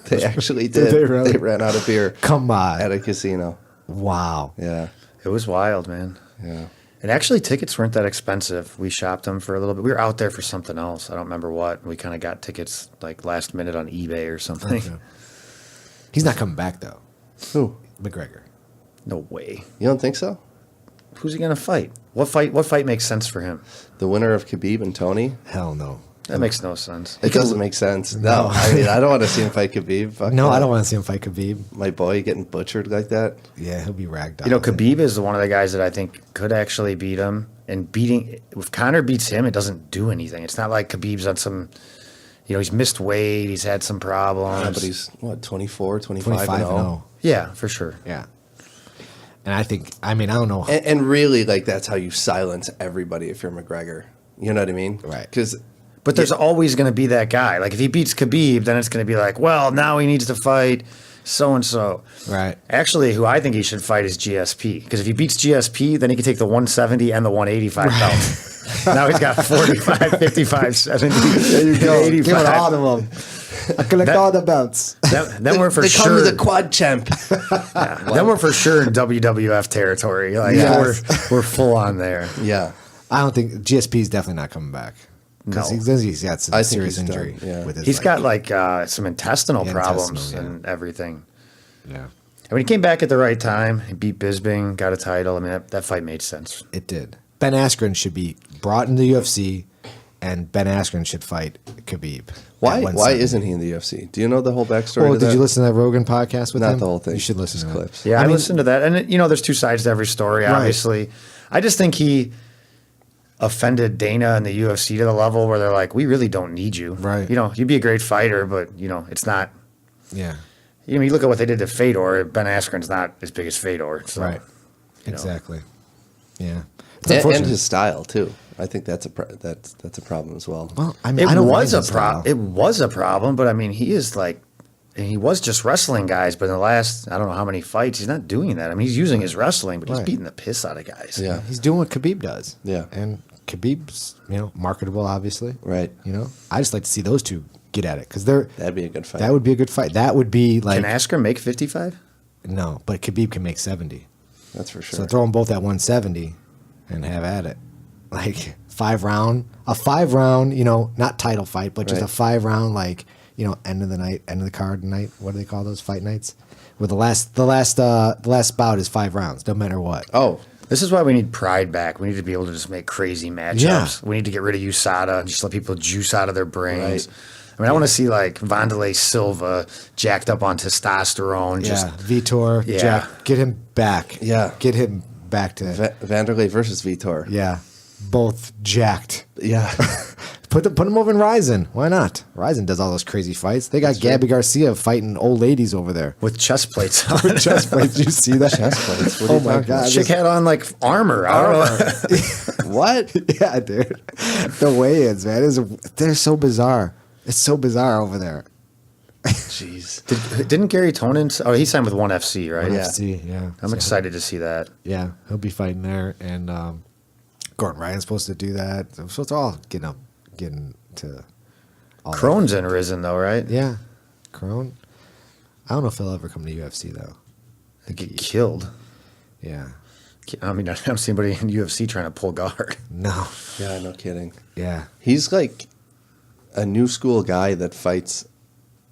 They actually did. they really? They ran out of beer Come on. at a casino. Wow. Yeah. It was wild, man. Yeah. And actually, tickets weren't that expensive. We shopped them for a little bit. We were out there for something else. I don't remember what. We kind of got tickets like last minute on eBay or something. Okay. He's not coming back, though. Who? McGregor. No way. You don't think so? Who's he gonna fight? What fight makes sense for him? The winner of Khabib and Tony? Hell no. That makes no sense. It doesn't make sense. No. I mean, I don't want to see him fight Khabib. Fuck No, that. I don't want to see him fight Khabib. My boy getting butchered like that. Yeah, he'll be ragged You know, out. Khabib is one of the guys that I think could actually beat him. And if Conor beats him, it doesn't do anything. It's not like Khabib's on some, he's missed weight. He's had some problems. Yeah, but he's, 24, 25, 25 and and 0. 0. Yeah, for sure. Yeah. And I don't know. And really, like, that's how you silence everybody if you're McGregor. You know what I mean? Right. Because But there's always going to be that guy. Like if he beats Khabib, then it's going to be like, well, now he needs to fight so-and-so. Right. Actually, who I think he should fight is GSP. Because if he beats GSP, then he can take the 170 and the 185 belt. Now he's got 45, 55, 70, There you go. 85. Give it all of them. I collect all the belts. Then we're for they sure. call me the quad champ. Then we're for sure in WWF territory. Like Yes. we're full on there. Yeah. I don't think GSP is definitely not coming back. Because No. he's got some I think serious he's injury. done, yeah. With his He's got leg. like some intestinal Yeah, problems intestinal, yeah. and everything. Yeah, I mean, he came back at the right time. He beat Bisping, got a title. I mean, that fight made sense. it did. Ben Askren should be brought into the UFC, and Ben Askren should fight Khabib. Why at Why 170. isn't he in the UFC? Do you know the whole backstory Well, to did that? you listen to that Rogan podcast with Not him? the whole thing. You should listen Just to clips. it. Yeah, I mean, listened to that. And, there's two sides to every story, Right. obviously. I just think he offended Dana and the UFC to the level where they're like, we really don't need you. Right. You'd be a great fighter, but, it's not. Yeah, You look at what they did to Fedor. Ben Askren's not as big as Fedor. So, right. know. Exactly. Yeah. It's And unfortunate. his style too. I think that's a that's a problem as well. Well, I mean, It I don't was mind a his style. problem. It was a problem, but I mean, he is like, and he was just wrestling guys. But in the last, I don't know how many fights, he's not doing that. I mean, he's using his wrestling, but he's Right. beating the piss out of guys. Yeah. He's doing what Khabib does. Yeah. And Khabib's, marketable, obviously. Right. I just like to see those two get at it because That'd be a good fight. that would be a good fight. That would be like Can Askren make 55? no, but Khabib can make 70. That's for sure. So throw them both at 170 and have at it. like 5-round, a 5-round, not title fight, but just a 5-round, like, end of the night, end of the card night. What do they call those fight nights? Where the last bout is 5 rounds, no matter what. Oh, This is why we need pride back. We need to be able to just make crazy matchups. Yeah. We need to get rid of USADA and just let people juice out of their brains. Right. I mean, I want to see like Wanderlust Silva jacked up on testosterone. Just Vitor, Yeah. Jack, get him back. Yeah. Get him back to Vanderlei versus Vitor. Yeah. Both jacked. Yeah. Put them over in Ryzen. Why not? Ryzen does all those crazy fights. They got Gabby Garcia fighting old ladies over there. with chest plates on. Chest plates. Did you see that? Chest plates. What are Oh you my talking about? God. Chick had on like armor. I don't know. What? Yeah, dude. The weigh-ins, man, they're so bizarre. It's so bizarre over there. Jeez. Didn't Gary Tonin? Oh, he signed with ONE FC, right? Yeah. UFC, yeah. I'm excited to see that. Yeah, he'll be fighting there, and Gordon Ryan's supposed to do that. So it's all getting to all that. Crone's in Risen though, right? Yeah, Crone. I don't know if he'll ever come to UFC though. They get killed. Yeah, I mean, I don't see anybody in UFC trying to pull guard. no. Yeah, no kidding. Yeah, He's like a new school guy that fights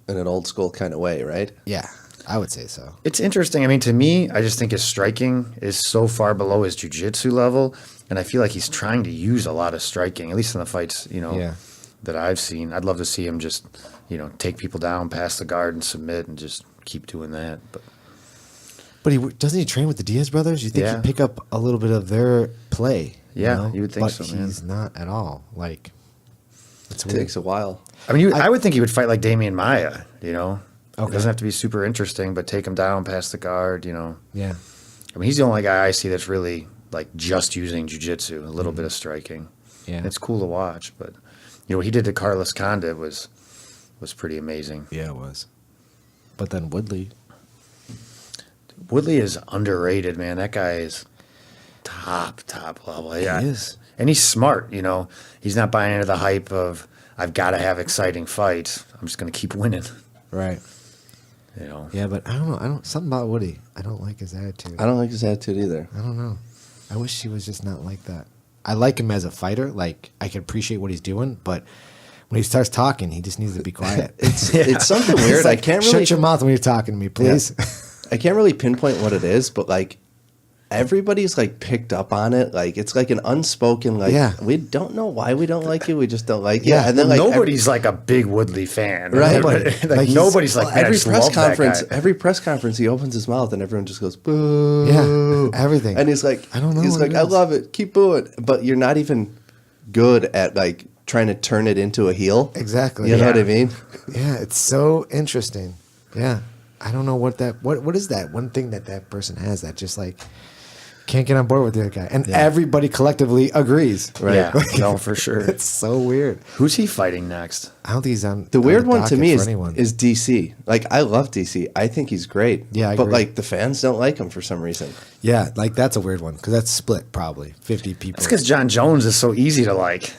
in an old school kind of way, right? yeah, I would say so. It's interesting. I mean, to me, I just think his striking is so far below his jiu-jitsu level, and I feel like he's trying to use a lot of striking, at least in the fights, Yeah. that I've seen. I'd love to see him just, take people down, pass the guard, and submit, and just keep doing that. But Doesn't he train with the Diaz brothers? You think Yeah. he'd pick up a little bit of their play? Yeah, you would think but so, man. he's not at all. Like, it's It weird. takes a while. I mean, I would think he would fight like Damian Maia. It Okay. doesn't have to be super interesting, but take him down, pass the guard. Yeah, I mean, he's the only guy I see that's really like just using jiu-jitsu, a little bit of striking. yeah, It's cool to watch, but what he did to Carlos Condit was pretty amazing. yeah, it was. But then Woodley, Woodley is underrated, man. That guy is top level. Yeah, he is. and he's smart. He's not buying into the hype of I've got to have exciting fights. I'm just going to keep winning. right? Yeah, but I don't know. Something about Woody. I don't like his attitude. I don't like his attitude either. I don't know. I wish he was just not like that. I like him as a fighter. Like, I can appreciate what he's doing, but when he starts talking, he just needs to be quiet. It's something weird. It's like, I can't really shut your mouth when you're talking to me, please. I can't really pinpoint what it is, but like everybody's like picked up on it. Like it's like an unspoken like Yeah. we don't know why we don't like you. We just don't like Yeah, you. And then like Nobody's like a big Woodley fan, Right. Nobody. Like, Like, he's- nobody's like well, "Man, I every just press love that conference, guy." every press conference, he opens his mouth and everyone just goes boo. Yeah, everything. And he's like, I don't know He's what like, it I is. love it. Keep booing. But you're not even good at like trying to turn it into a heel. Exactly. You know what I Yeah. mean? Yeah, it's so interesting. Yeah. I don't know what is that one thing that person has that just like can't get on board with the other guy. And everybody collectively agrees. Right. Yeah, no, for sure. It's so weird. Who's he fighting next? I don't think he's on The on weird one to docket me for is anyone. DC. Like I love DC. I think he's great. Yeah, I but agree. like the fans don't like him for some reason. Yeah, like that's a weird one because that's split probably 50 people. It's because Jon Jones is so easy to like.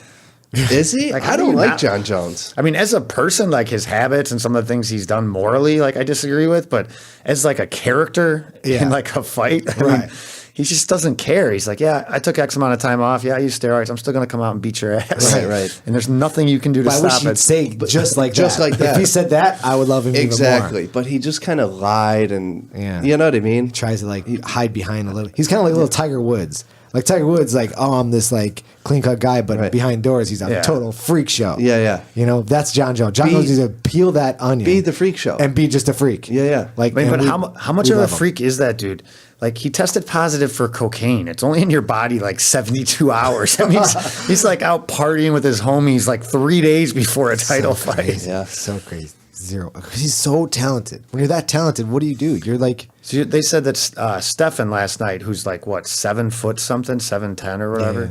Is he? Like, how I do don't you like not- Jon Jones. I mean, as a person, like his habits and some of the things he's done morally, like I disagree with. But as like a character Yeah. in like a fight, I Right. mean, he just doesn't care. He's like, yeah, I took X amount of time off. Yeah, I used steroids. I'm still gonna come out and beat your ass. Right, right. And there's nothing you can do to But I wish stop he'd it. say just like that. If he said that, I would love him Exactly. even more. But he just kind of lied and Yeah. you know what I mean? Tries to like hide behind a little. He's kind of like a little Tiger Woods. Like Tiger Woods, like, oh, I'm this like clean cut guy, but Right. behind doors, he's a Yeah. total freak show. Yeah, yeah. You know, that's Jon Jones. Jon Be- Jones needs to peel that onion. Be the freak show. and be just a freak. Yeah, yeah. Like, I mean, and but we- how much we of a love him. freak is that dude? Like he tested positive for cocaine. It's only in your body like 72 hours. That means he's like out partying with his homies like 3 days before a title So fight. crazy. Yeah. So crazy. Zero. 'Cause he's so talented. When you're that talented, what do you do? You're like, So they said that Stefan last night, who's like what 7 foot something, 7'10" or whatever, Yeah.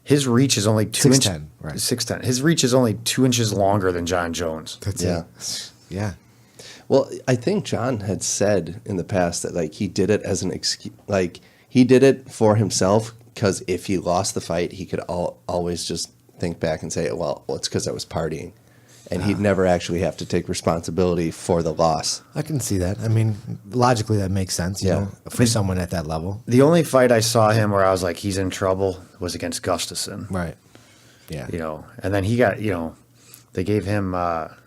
his reach is only 2 inches. 6'10", right. 6'10". His reach is only 2 inches longer than Jon Jones. that's Yeah. it. Yeah. Well, I think John had said in the past that like he did it as an excuse, like he did it for himself because if he lost the fight, he could always just think back and say, well, it's because I was partying. and he'd never actually have to take responsibility for the loss. I can see that. I mean, logically, that makes sense, you Yeah. know, for someone at that level. The only fight I saw him where I was like, he's in trouble was against Gustafsson. Right. Yeah. You know, and then he got, you know, they gave him,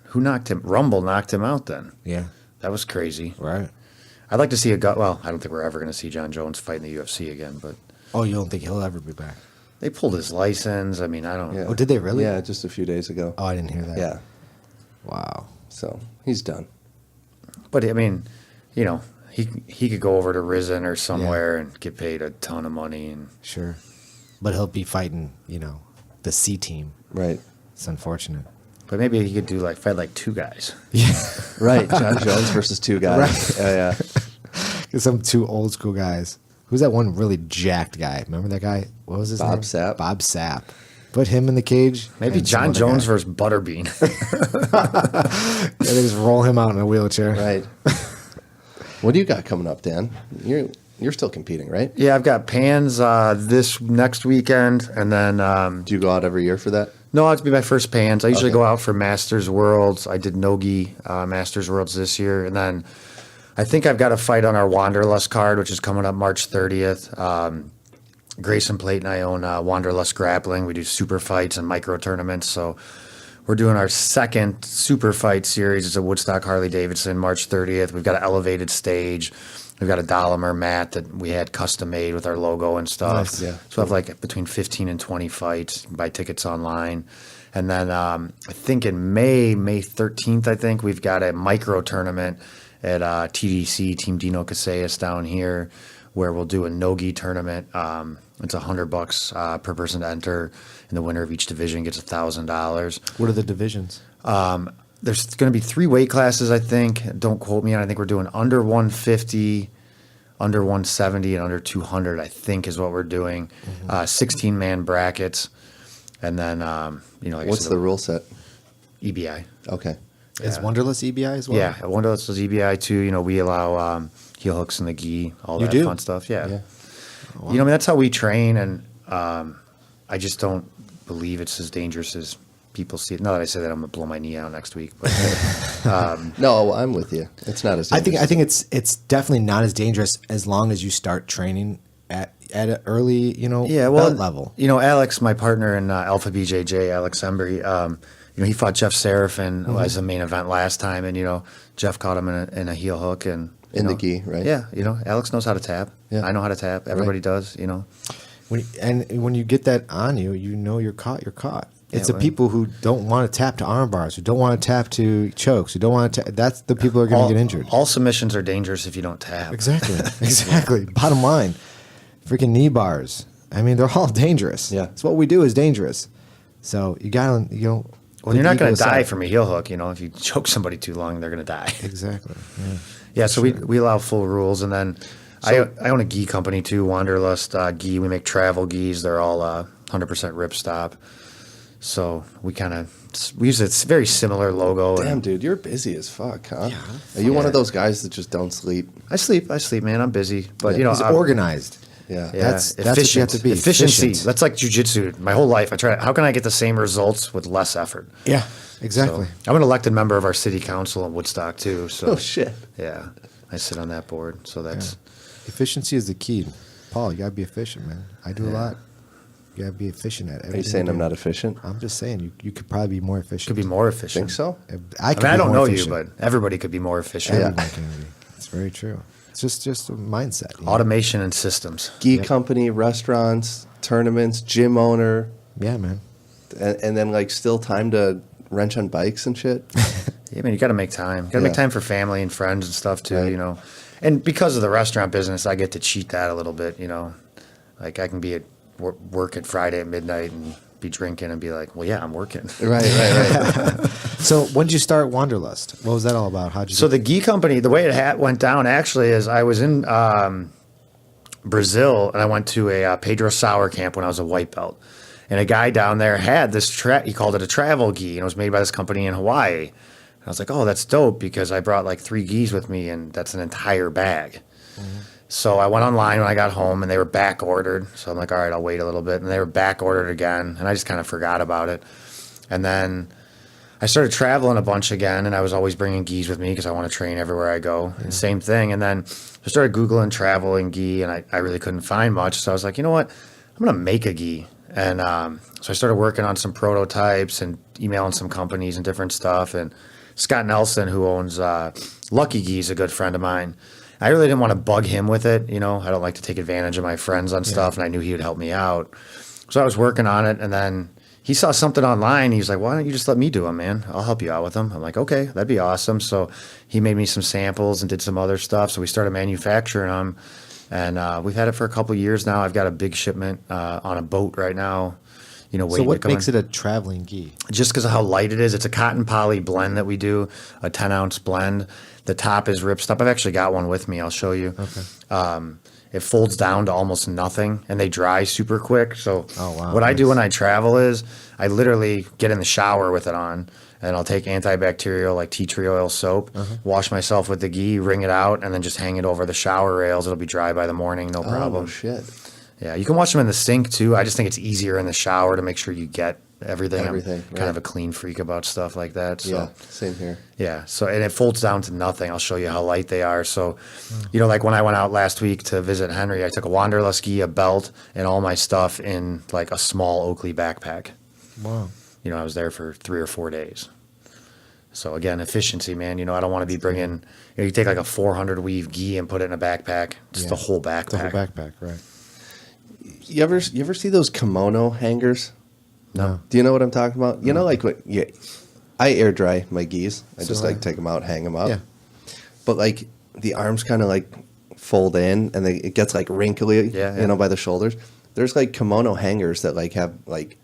who knocked him? Rumble knocked him out then. Yeah. That was crazy. Right. I'd like to see well, I don't think we're ever going to see Jon Jones fight in the UFC again, but Oh, you don't think he'll ever be back? they pulled his license. I mean, I don't know. Oh, did they really? Yeah, just a few days ago. Oh, I didn't hear that. Yeah, Wow. so he's done. But I mean, you know, he could go over to Risen or somewhere and get paid a ton of money. And Sure. But he'll be fighting, you know, the C team. Right. It's unfortunate. but maybe he could fight like two guys. Yeah. Right, Jon Jones versus two guys. Right. Yeah. Some two old school guys. Who's that one really jacked guy? Remember that guy? What was his name? Bob Sapp. Bob Sapp. Put him in the cage. Maybe and some Jon other Jones guy. versus Butterbean. And they just roll him out in a wheelchair. Right. What do you got coming up, Dan? You're still competing, right? Yeah, I've got Pans this next weekend, and then Do you go out every year for that? no, it's be my first Pans. I usually Okay. go out for Masters Worlds. I did Nogi Masters Worlds this year, and then I think I've got a fight on our Wanderlust card, which is coming up March 30th. Grayson Plate and I own Wanderlust Grappling. We do super fights and micro tournaments, so we're doing our second super fight series. It's a Woodstock Harley Davidson, March 30th. We've got an elevated stage. We've got a Dolomer mat that we had custom made with our logo and stuff. Nice. Yeah. So I have like between 15 and 20 fights. You can buy tickets online. And then I think in May 13th, I think, we've got a micro tournament at TDC, Team Dino Casillas down here, where we'll do a Nogi tournament. It's $100 per person to enter, and the winner of each division gets $1,000. What are the divisions? There's going to be 3 weight classes, I think. Don't quote me on it. I think we're doing under 150, under 170, and under 200, I think is what we're doing. 16-man brackets. And then, like What's I said, the rule set? EBI. Okay. Is Wanderlust EBI as well? Yeah, Wanderlust is EBI too. You know, we allow heel hooks in the gi, all You that do? fun stuff. Yeah. Yeah. You know, I mean, that's how we train, and I just don't believe it's as dangerous as people see it. Not that I say that I'm gonna blow my knee out next week, but No, I'm with you. It's not as I think dangerous. it's definitely not as dangerous as long as you start training at an early, belt level. You know, Alex, my partner in Alpha BJJ, Alex Embry, he fought Jeff Seraphin as the main event last time, and Jeff caught him in a heel hook and In the gi, right? Yeah, Alex knows how to tap. Yeah. I know how to tap. Everybody does. When you get that on you, you're caught. You're caught. It's the well- people who don't want to tap to arm bars, who don't want to tap to chokes, who don't want to. That's the people who are going to get injured. All submissions are dangerous if you don't tap. Exactly. Exactly. Bottom line, freaking knee bars. I mean, they're all dangerous. Yeah. It's what we do is dangerous. So you gotta, Well, put you're not the going ego to die aside. from a heel hook. If you choke somebody too long, they're going to die. Exactly. Yeah. Yeah, so we allow full rules, and then I own a gi company too, Wanderlust Gi. We make travel gis. They're all 100% ripstop. So we use a very similar logo. Damn, and dude, you're busy as fuck, huh? Are you one of those guys that just don't sleep? I sleep, man. I'm busy, but He's organized. Yeah. Yeah, That's what you have to be. Efficiency. Efficient. That's like jujitsu. My whole life, I try. How can I get the same results with less effort? Yeah. Exactly. So, I'm an elected member of our city council in Woodstock too. So Oh, shit. yeah, I sit on that board. So that's Efficiency is the key. Paul, you gotta be efficient, man. I do a lot. You gotta be efficient at everything. Are you saying you I'm do. not efficient? I'm just saying you could probably be more efficient. could be more efficient. Think so? I I don't know you, but everybody could be more efficient. Yeah. Everyone can be. It's very true. It's just a mindset. you know? Automation and systems. Gi company, restaurants, tournaments, gym owner, Yeah, man. and then still time to wrench on bikes and shit. Yeah, man, you got to make time. Got to make Yeah. time for family and friends and stuff too. Right. And because of the restaurant business, I get to cheat that a little bit. Like I can be at work at Friday at midnight and be drinking and be like, well, yeah, I'm working. Right. So when did you start Wanderlust? What was that all about? How'd you? So the gi company, the way it went down actually is I was in Brazil and I went to a Pedro Sauer camp when I was a white belt. And a guy down there had this, he called it a travel gi, and it was made by this company in Hawaii. And I was like, oh, that's dope, because I brought like 3 gis with me, and that's an entire bag. So I went online when I got home, and they were back ordered. So I'm like, all right, I'll wait a little bit. And they were back ordered again, and I just kind of forgot about it. And then I started traveling a bunch again, and I was always bringing gis with me because I want to train everywhere I go. And same thing. And then I started Googling travel and gi, and I really couldn't find much. So I was like, you know what? I'm going to make a gi. And so I started working on some prototypes and emailing some companies and different stuff. And Scott Nelson, who owns Lucky Gi, is a good friend of mine. I really didn't want to bug him with it. You know, I don't like to take advantage of my friends on stuff, and I knew he would help me out. So I was working on it, and then he saw something online. He was like, why don't you just let me do them, man? I'll help you out with them. I'm like, okay, that'd be awesome. So he made me some samples and did some other stuff. So we started manufacturing them, and we've had it for a couple of years now. I've got a big shipment on a boat right now. You know, So what makes it a traveling gi? Just because of how light it is. It's a cotton poly blend that we do, a 10-ounce blend. The top is ripstop. I've actually got one with me. I'll show you. Okay. It folds down to almost nothing, and they dry super quick. So what I do when I travel is I literally get in the shower with it on, and I'll take antibacterial like tea tree oil soap, wash myself with the gi, wring it out, and then just hang it over the shower rails. It'll be dry by the morning, no problem. Oh, shit. Yeah, you can wash them in the sink too. I just think it's easier in the shower to make sure you get everything. I'm kind of a clean freak about stuff like that. So. Yeah, same here. Yeah, so and it folds down to nothing. I'll show you how light they are. So, you know, like when I went out last week to visit Henry, I took a Wanderlust Gi, a belt, and all my stuff in like a small Oakley backpack. Wow. You know, I was there for 3 or 4 days. So again, efficiency, man. You know, I don't want to be bringing. You take like a 400 weave gi and put it in a backpack, just the whole backpack. The whole backpack, right? You ever see those kimono hangers? No. Do you know what I'm talking about? You know, like what? Yeah, I air dry my gis. I just like take them out, hang them up. Yeah. But like the arms kind of like fold in, and it gets like wrinkly. Yeah. You know, by the shoulders. There's like kimono hangers that like have like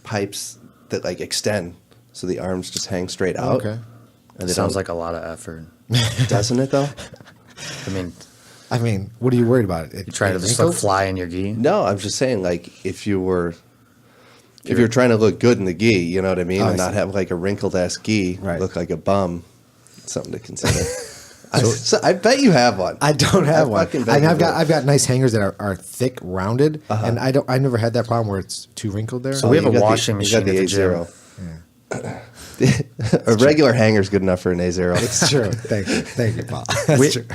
pipes that like extend, so the arms just hang straight out. Okay. And it sounds like a lot of effort. Doesn't it though? I mean, what are you worried about? You trying to just like fly in your gi? No, I'm just saying like if you're trying to look good in the gi, you know what I mean, and not have like a wrinkled ass gi, look like a bum, something to consider. I bet you have one. I don't have one. I've got nice hangers that are thick, rounded, and I never had that problem where it's too wrinkled there. So we have a washing machine at the gym. A regular hanger is good enough for an A0. It's true. Thank you, Paul.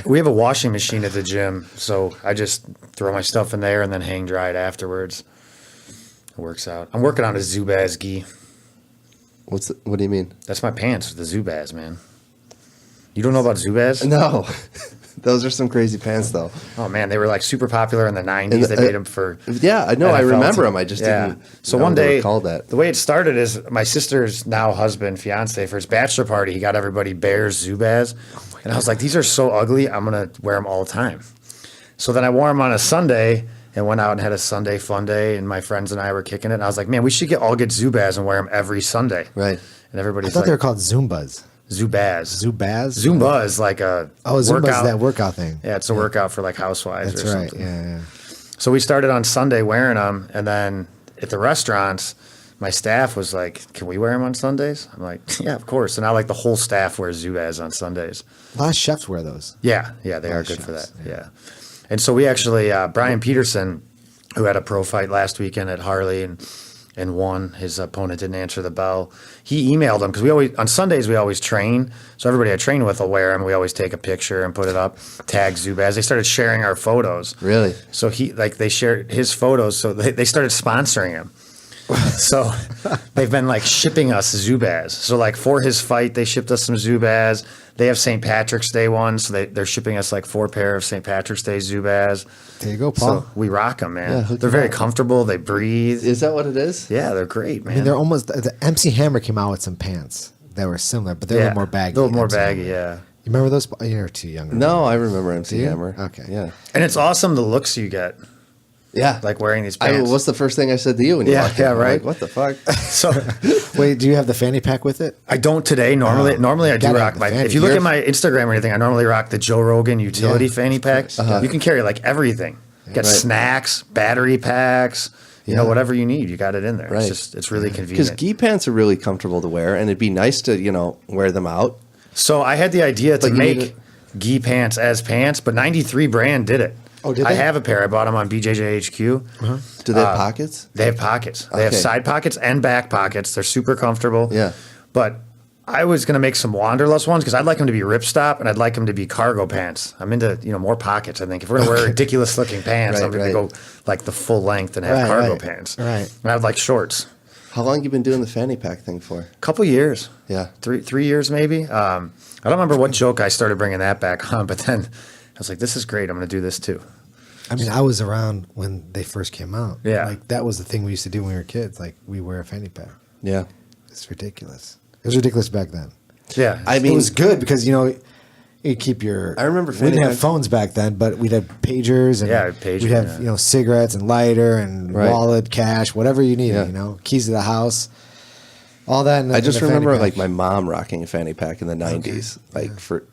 We have a washing machine at the gym, so I just throw my stuff in there and then hang dry it afterwards. It works out. I'm working on a Zubaz gi. What do you mean? That's my pants, the Zubaz, man. You don't know about Zubaz? No. Those are some crazy pants, though. Oh, man, they were like super popular in the 90s. They made them for Yeah, I know. I remember them. I just didn't So know one they day, were called that. the way it started is my sister's now husband, fiance, for his bachelor party, he got everybody Bears Zubaz. And I was like, these are so ugly. I'm going to wear them all the time. So then I wore them on a Sunday and went out and had a Sunday fun day, and my friends and I were kicking it. And I was like, man, we should all get Zubaz and wear them every Sunday. Right. And everybody's I thought like, they were called Zumbas. Zubaz. Zubaz? Zumba is like a Zumba workout. is that workout thing. Yeah, it's a workout for like housewives That's or right. something. Yeah. So we started on Sunday wearing them, and then at the restaurants, my staff was like, can we wear them on Sundays? I'm like, yeah, of course. And now like the whole staff wears Zubaz on Sundays. A lot of chefs wear those. Yeah, they are good for that. Yeah. And so we actually, Brian Peterson, who had a pro fight last weekend at Harley and won. His opponent didn't answer the bell. He emailed him because on Sundays we always train. So everybody I train with will wear them. We always take a picture and put it up. Tag Zubaz. They started sharing our photos. Really? So they shared his photos. So they started sponsoring him. So they've been like shipping us Zubaz. So like for his fight, they shipped us some Zubaz. They have St. Patrick's Day ones, so they're shipping us like 4 pair of St. Patrick's Day Zubaz. There you go, Paul. So we rock them, man. Yeah, they're very comfortable. They breathe. Is that what it is? Yeah, they're great, man. I mean, they're almost the MC Hammer came out with some pants that were similar, but they're a little more baggy. A little more MC baggy, Hammer. yeah. You remember those? You're too young. No, I remember MC Do you? Hammer. Okay. Yeah. And it's awesome the looks you get, Yeah. like wearing these pants. What's the first thing I said to you when you Yeah, walked in? yeah, I'm right. like, what the fuck? So Wait, do you have the fanny pack with it? I don't today. Normally I do gotta rock have my. the fanny. If you look at my Instagram or anything, I normally rock the Joe Rogan utility fanny pack. You can carry like everything. Got snacks, battery packs. You know, whatever you need, you got it in there. Right. It's really Because convenient. gi pants are really comfortable to wear, and it'd be nice to, wear them out. So I had the idea to But you need make gi pants as pants, but 93 brand did it. Oh, did I they? have a pair. I bought them on BJJHQ. Do they have pockets? They have pockets. They have Okay. side pockets and back pockets. They're super comfortable. Yeah. But I was going to make some Wanderlust ones because I'd like them to be ripstop and I'd like them to be cargo pants. I'm into, more pockets, I think. If we're going to wear ridiculous looking pants, I'm going to go like the full length and have cargo pants. Right. And I'd like shorts. How long you been doing the fanny pack thing for? A couple years. Yeah. 3 years maybe. I don't remember what joke I started bringing that back on, but then I was like, this is great. I'm going to do this too. I mean, I was around when they first came out. Yeah. Like, that was the thing we used to do when we were kids. Like, we wear a fanny pack. Yeah. It's ridiculous. It was ridiculous back then. Yeah. I mean, it was good because, you keep your... I remember we didn't fanny have pack- phones back then, but we'd have pagers. And pager, we'd have, yeah. cigarettes and lighter and Right. wallet, cash, whatever you needed, Yeah. Keys to the house. All that in the, I just in the fanny remember pack. like my mom rocking a fanny pack in the 90s. Like for,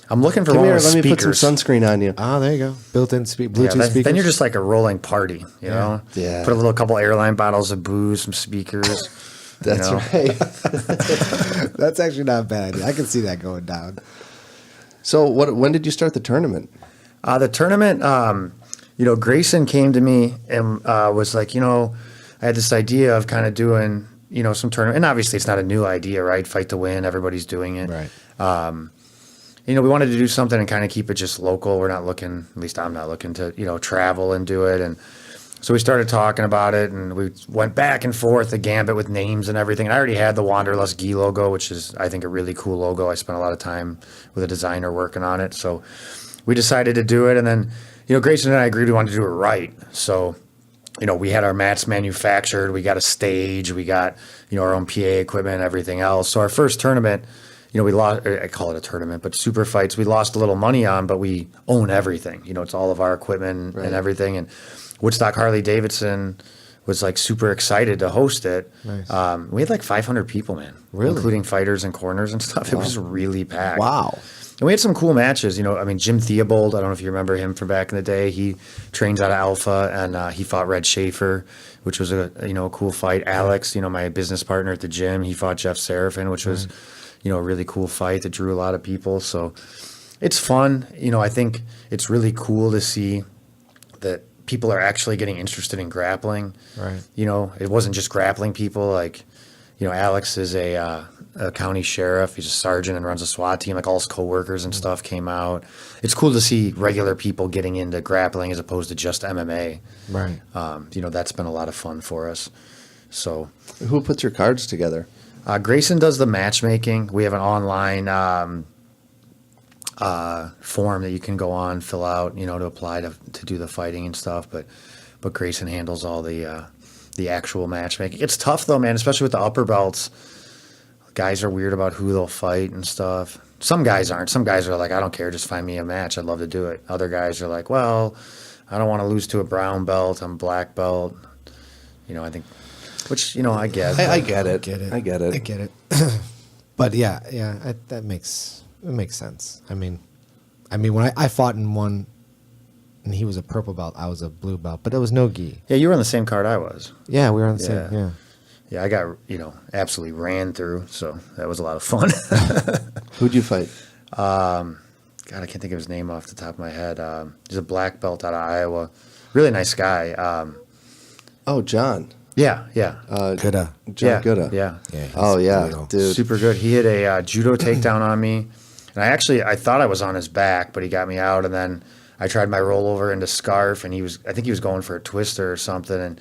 I'm looking for come one here, with let me put speakers. some sunscreen on you. Oh, there you go. Built-in Bluetooth Yeah, speakers. then you're just like a rolling party, you know? Yeah. Put a couple airline bottles of booze, some speakers. That's know? right. That's actually not a bad idea. I can see that going down. So when did you start the tournament? The tournament, Grayson came to me and was like, I had this idea of kind of doing, some tournament. And obviously it's not a new idea, right? Fight to win. Everybody's doing it. Right. We wanted to do something and kind of keep it just local. We're not looking, at least I'm not looking to, travel and do it. And so we started talking about it and we went back and forth, the gambit with names and everything. And I already had the Wanderlust Gi logo, which is, I think, a really cool logo. I spent a lot of time with a designer working on it. So we decided to do it. And then, Grayson and I agreed we wanted to do it right. So, we had our mats manufactured. We got a stage. We got, our own PA equipment and everything else. So our first tournament, we lost, I call it a tournament, but super fights, we lost a little money on, but we own everything. It's all of our equipment and everything. And Woodstock Harley Davidson was like super excited to host it. Nice. We had like 500 people, man, Really? including fighters and corners and stuff. It was really packed. Wow. And we had some cool matches. Jim Theobald, I don't know if you remember him from back in the day. He trains out of Alpha, and he fought Red Schaefer, which was a cool fight. Alex, my business partner at the gym, he fought Jeff Seraphin, which was, a really cool fight that drew a lot of people. So it's fun. I think it's really cool to see that people are actually getting interested in grappling. Right. It wasn't just grappling people. Like, Alex is a county sheriff. He's a sergeant and runs a SWAT team. Like all his coworkers and stuff came out. It's cool to see regular people getting into grappling as opposed to just MMA. Right. That's been a lot of fun for us. So Who puts your cards together? Grayson does the matchmaking. We have an online form that you can go on, fill out, to apply to do the fighting and stuff. But Grayson handles all the actual matchmaking. It's tough though, man, especially with the upper belts. Guys are weird about who they'll fight and stuff. Some guys aren't. Some guys are like, I don't care, just find me a match. I'd love to do it. Other guys are like, well, I don't want to lose to a brown belt. I'm black belt. I think, which, I get. I get it. I get it. But yeah, that makes sense. I mean, when I fought in one, and he was a purple belt, I was a blue belt, but there was no gi. Yeah, you were on the same card I was. Yeah, we were on the same. Yeah. Yeah, I got, absolutely ran through, so that was a lot of fun. Who'd you fight? God, I can't think of his name off the top of my head. He's a black belt out of Iowa. Really nice guy. John. Yeah. Coulda. John Gooda. Yeah. Oh, yeah, brutal. dude. Super good. He hit a judo takedown on me. And I thought I was on his back, but he got me out. And then I tried my rollover into scarf, and I think he was going for a twister or something. And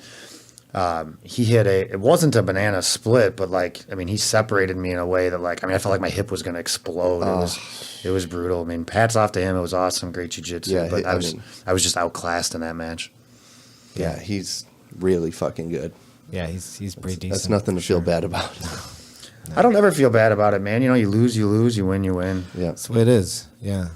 he hit it wasn't a banana split, but he separated me in a way that I felt like my hip was going to explode. It was brutal. I mean, hats off to him. It was awesome. Great jiu-jitsu. Yeah, but I was just outclassed in that match. Yeah, he's really fucking good. Yeah, he's pretty decent. That's nothing to feel bad about. I don't ever feel bad about it, man. You lose, you win, you win. Yeah. That's what it is. Yeah.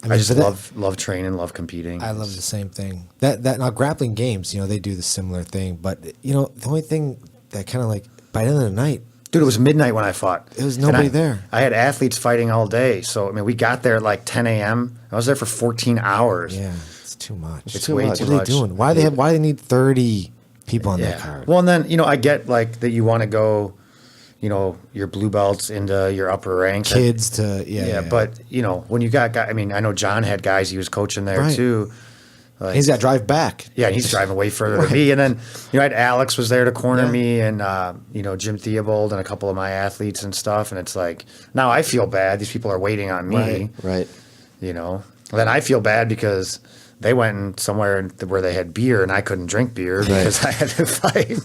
I just love training, love competing. I love the same thing. That now grappling games, they do the similar thing, but the only thing that kind of by the end of the night, dude, it was midnight when I fought. There was nobody there. I had athletes fighting all day, so we got there at 10 a.m. I was there for 14 hours. Yeah, it's too much. It's too way much. too What are much. they doing? Why do they need 30 people on that card? Well, and then I get that you want to go, your blue belts into your upper ranks. Kids to But when you got guys, I know John had guys he was coaching there Right. too. Like, He's got to drive back. yeah, and he's driving way further than me. And then, I had Alex was there to corner me, and Jim Theobald and a couple of my athletes and stuff. And it's like, now I feel bad. These people are waiting on me. Right. Then I feel bad because they went somewhere where they had beer and I couldn't drink beer because I had to fight.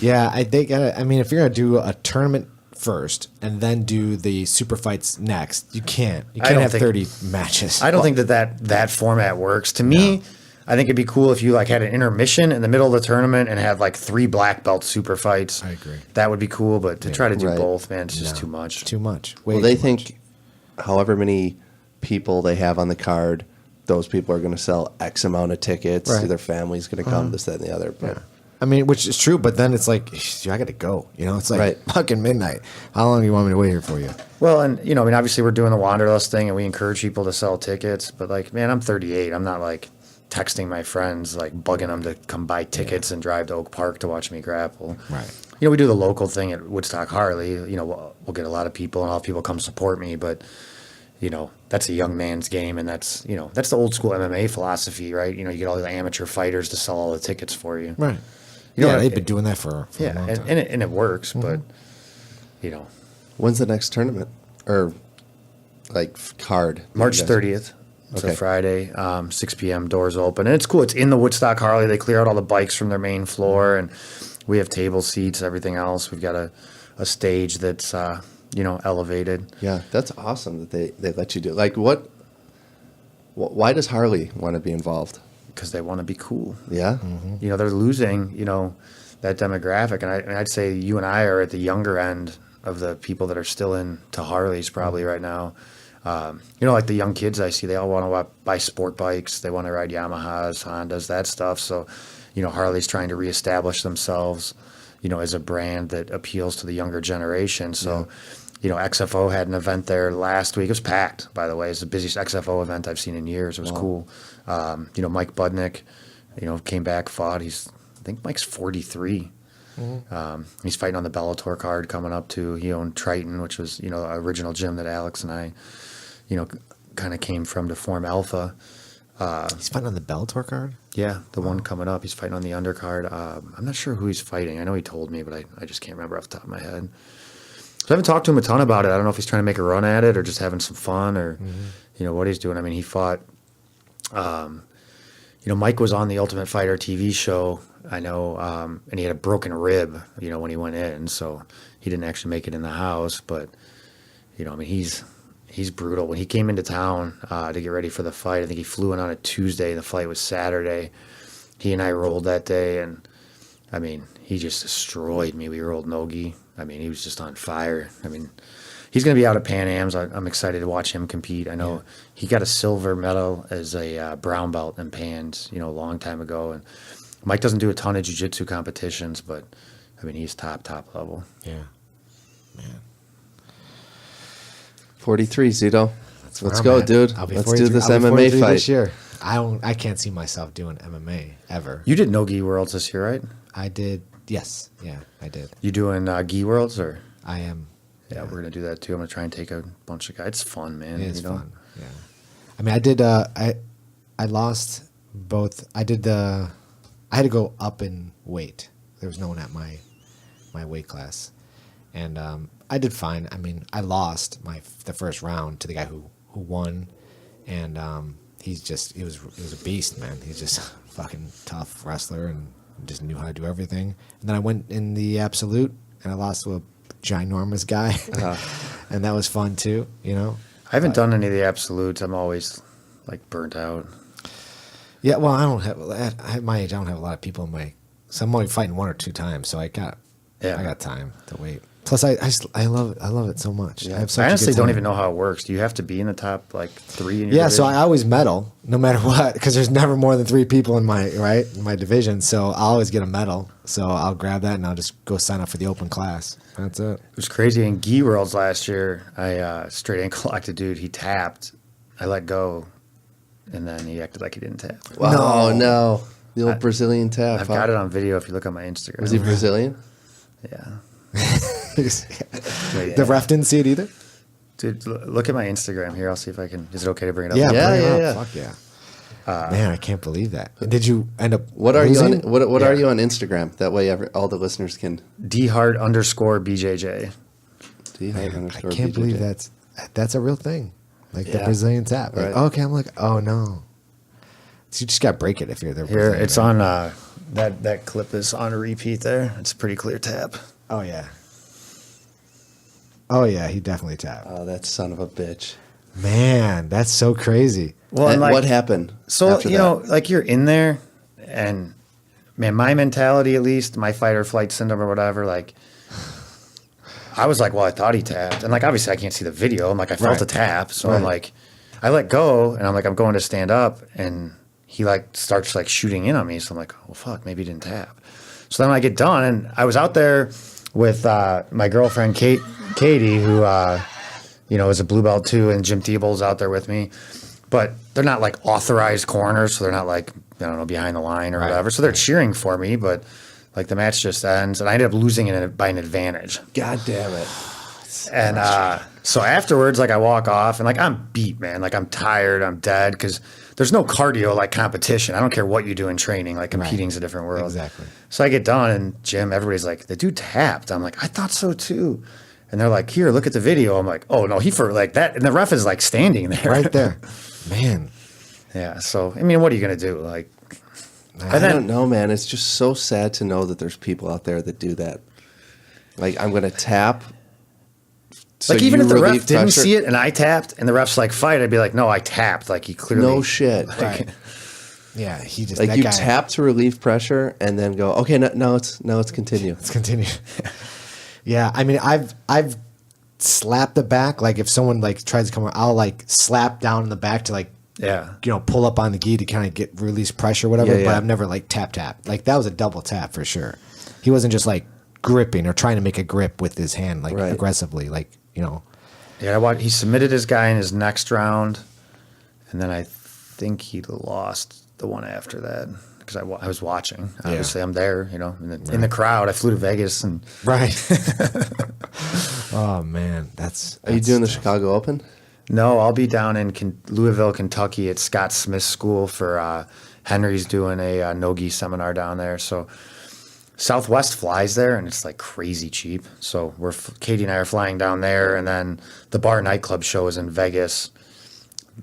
Yeah, I think. I mean, if you're gonna do a tournament first and then do the super fights next, you can't. You can't have 30 matches. I don't think that format works. To me, I think it'd be cool if you like had an intermission in the middle of the tournament and had like 3 black belt super fights. I agree. That would be cool, but to try to do both, man, it's just too much. Too much. Well, they think however many people they have on the card, those people are going to sell X amount of tickets. Right. Their family's going to come, this, that, and the other. But I mean, which is true, but then it's like, I got to go. It's like fucking midnight. How long do you want me to wait here for you? Well, and obviously we're doing the Wanderlust thing, and we encourage people to sell tickets. But like, man, I'm 38. I'm not like texting my friends, like bugging them to come buy tickets and drive to Oak Park to watch me grapple. Right. We do the local thing at Woodstock Harley. We'll get a lot of people, and a lot of people come support me. But that's a young man's game, and that's the old school MMA philosophy, right? You get all the amateur fighters to sell all the tickets for you, right? They've been doing that for a long time. and it works, but when's the next tournament or like card? March 30th. It's a Friday, 6 p.m. Doors open, and it's cool. It's in the Woodstock Harley. They clear out all the bikes from their main floor, and we have table seats, everything else. We've got a stage that's elevated. Yeah, that's awesome that they let you do. Like, why does Harley want to be involved? Because they want to be cool. Yeah. Mm-hmm. They're losing, that demographic. And I'd say you and I are at the younger end of the people that are still into Harleys probably right now. Like the young kids I see, they all want to buy sport bikes. They want to ride Yamahas, Hondas, that stuff. So, Harley's trying to reestablish themselves, as a brand that appeals to the younger generation. So, XFO had an event there last week. It was packed, by the way. It's the busiest XFO event I've seen in years. It was cool. Mike Budnik, came back, fought. I think Mike's 43. He's fighting on the Bellator card coming up too. He owned Triton, which was, original gym that Alex and I, kind of came from to form Alpha. He's fighting on the Bellator card? Yeah, the one coming up. He's fighting on the undercard. I'm not sure who he's fighting. I know he told me, but I just can't remember off the top of my head. So I haven't talked to him a ton about it. I don't know if he's trying to make a run at it or just having some fun or, what he's doing. I mean, he fought, Mike was on the Ultimate Fighter TV show, I know, and he had a broken rib, when he went in. So he didn't actually make it in the house. But, he's brutal. When he came into town to get ready for the fight, I think he flew in on a Tuesday. The fight was Saturday. He and I rolled that day, and, he just destroyed me. We rolled Nogi. He was just on fire. He's going to be out at Pan Am's. I'm excited to watch him compete. I know he got a silver medal as a brown belt in Pans, a long time ago. And Mike doesn't do a ton of jiu-jitsu competitions, but, he's top level. Yeah. Man. 43, Zito. Let's go, dude. Let's do this MMA fight. This year. I can't see myself doing MMA ever. You did no Gi Worlds this year, right? I did. Yes. Yeah, I did. You doing Gi Worlds or? I am. Yeah, we're gonna do that too. I'm gonna try and take a bunch of guys. It's fun, man. It is fun. Yeah. I did. I lost both. I had to go up in weight. There was no one at my weight class, and I did fine. I lost the first round to the guy who won, and he was a beast, man. He's just a fucking tough wrestler and just knew how to do everything. And then I went in the absolute, and I lost to a ginormous guy, and that was fun too. I haven't done any of the absolutes. I'm always like burnt out. Yeah, well, I don't have at my age. I don't have a lot of people in my. So I'm only fighting 1 or 2 times, so I got time to wait. Plus, I love it so much. Yeah. I have such I honestly a good don't time. even know how it works. Do you have to be in the top 3 in your Yeah, so division? I always medal no matter what because there's never more than 3 people in my division. So I'll always get a medal. So I'll grab that and I'll just go sign up for the open class. That's it. It was crazy in Gi Worlds last year. I straight ankle locked a dude. He tapped. I let go, and then he acted like he didn't tap. Wow, no. The old Brazilian tap. I've got it on video if you look on my Instagram. Was he Brazilian? Yeah. The ref didn't see it either? Dude, look at my Instagram here. I'll see if I can. Is it okay to bring it up? Yeah, Yeah, bring it yeah, up. yeah. Fuck Man, I can't believe that. Did you end up? What are you on? losing? What are you on Instagram? That way, all the listeners can. DHart_BJJ. I can't believe that's a real thing. Like the Yeah. Brazilian tap. Like, Right. okay, I'm like, oh no. So you just got to break it if you're there. Here, it's on. That clip is on repeat there. It's a pretty clear tap. Oh yeah. Oh yeah, he definitely tapped. Oh, that son of a bitch. Man, that's so crazy. Well, And like, what happened? So, after you that? know, like you're in there and man, my mentality, at least my fight or flight syndrome or whatever, like I was like, well, I thought he tapped. And like, obviously I can't see the video. I'm like, I felt Right. the tap. So I'm Right. like, I let go and I'm like, I'm going to stand up and he like starts like shooting in on me. So I'm like, well, fuck, maybe he didn't tap. So then I get done and I was out there with my girlfriend, Katie, who, you know, is a blue belt too. And Jim Thiebel's out there with me. But they're not like authorized corners, so they're not like, I don't know, behind the line or whatever. So they're cheering for me, but like the match just ends, and I ended up losing it by an advantage. God damn it. And so afterwards, like I walk off, and like I'm beat, man. Like I'm tired, I'm dead, because there's no cardio like competition. I don't care what you do in training, like competing's a different world. Exactly. So I get done, and Jim, everybody's like, the dude tapped. I'm like, I thought so too. And they're like, here, look at the video. I'm like, oh no, he for like that, and the ref is like standing there, Right there. Man. Yeah. So I mean, what are you gonna do? Like, I don't know, man. It's just so sad to know that there's people out there that do that. Like, I'm going to tap. So like even you if the ref relieve didn't pressure- see it and I tapped, and the ref's like fight, I'd be like, no, I tapped. Like he clearly. No shit. Right. Yeah, he just Like that you guy, tap to relieve pressure and then go, okay, no, it's continue. Let's continue. Yeah, I mean, I've slapped the back. Like if someone like tries to come, I'll like slap down in the back to like, Yeah. you know, pull up on the gi to kind of get release pressure, whatever. Yeah, But yeah. I've never like tap. Like that was a double tap for sure. He wasn't just like gripping or trying to make a grip with his hand like Right. aggressively, like you know. Yeah. He submitted his guy in his next round, and then I think he lost the one after that because I was watching. Obviously, I'm there, you know, in the crowd. I flew to Vegas and Right. Oh man, Are you doing the Chicago Open? no, I'll be down in Louisville, Kentucky at Scott Smith's school for Henry's doing a no-gi seminar down there. So Southwest flies there, and it's like crazy cheap. So Katie and I are flying down there, and then the bar nightclub show is in Vegas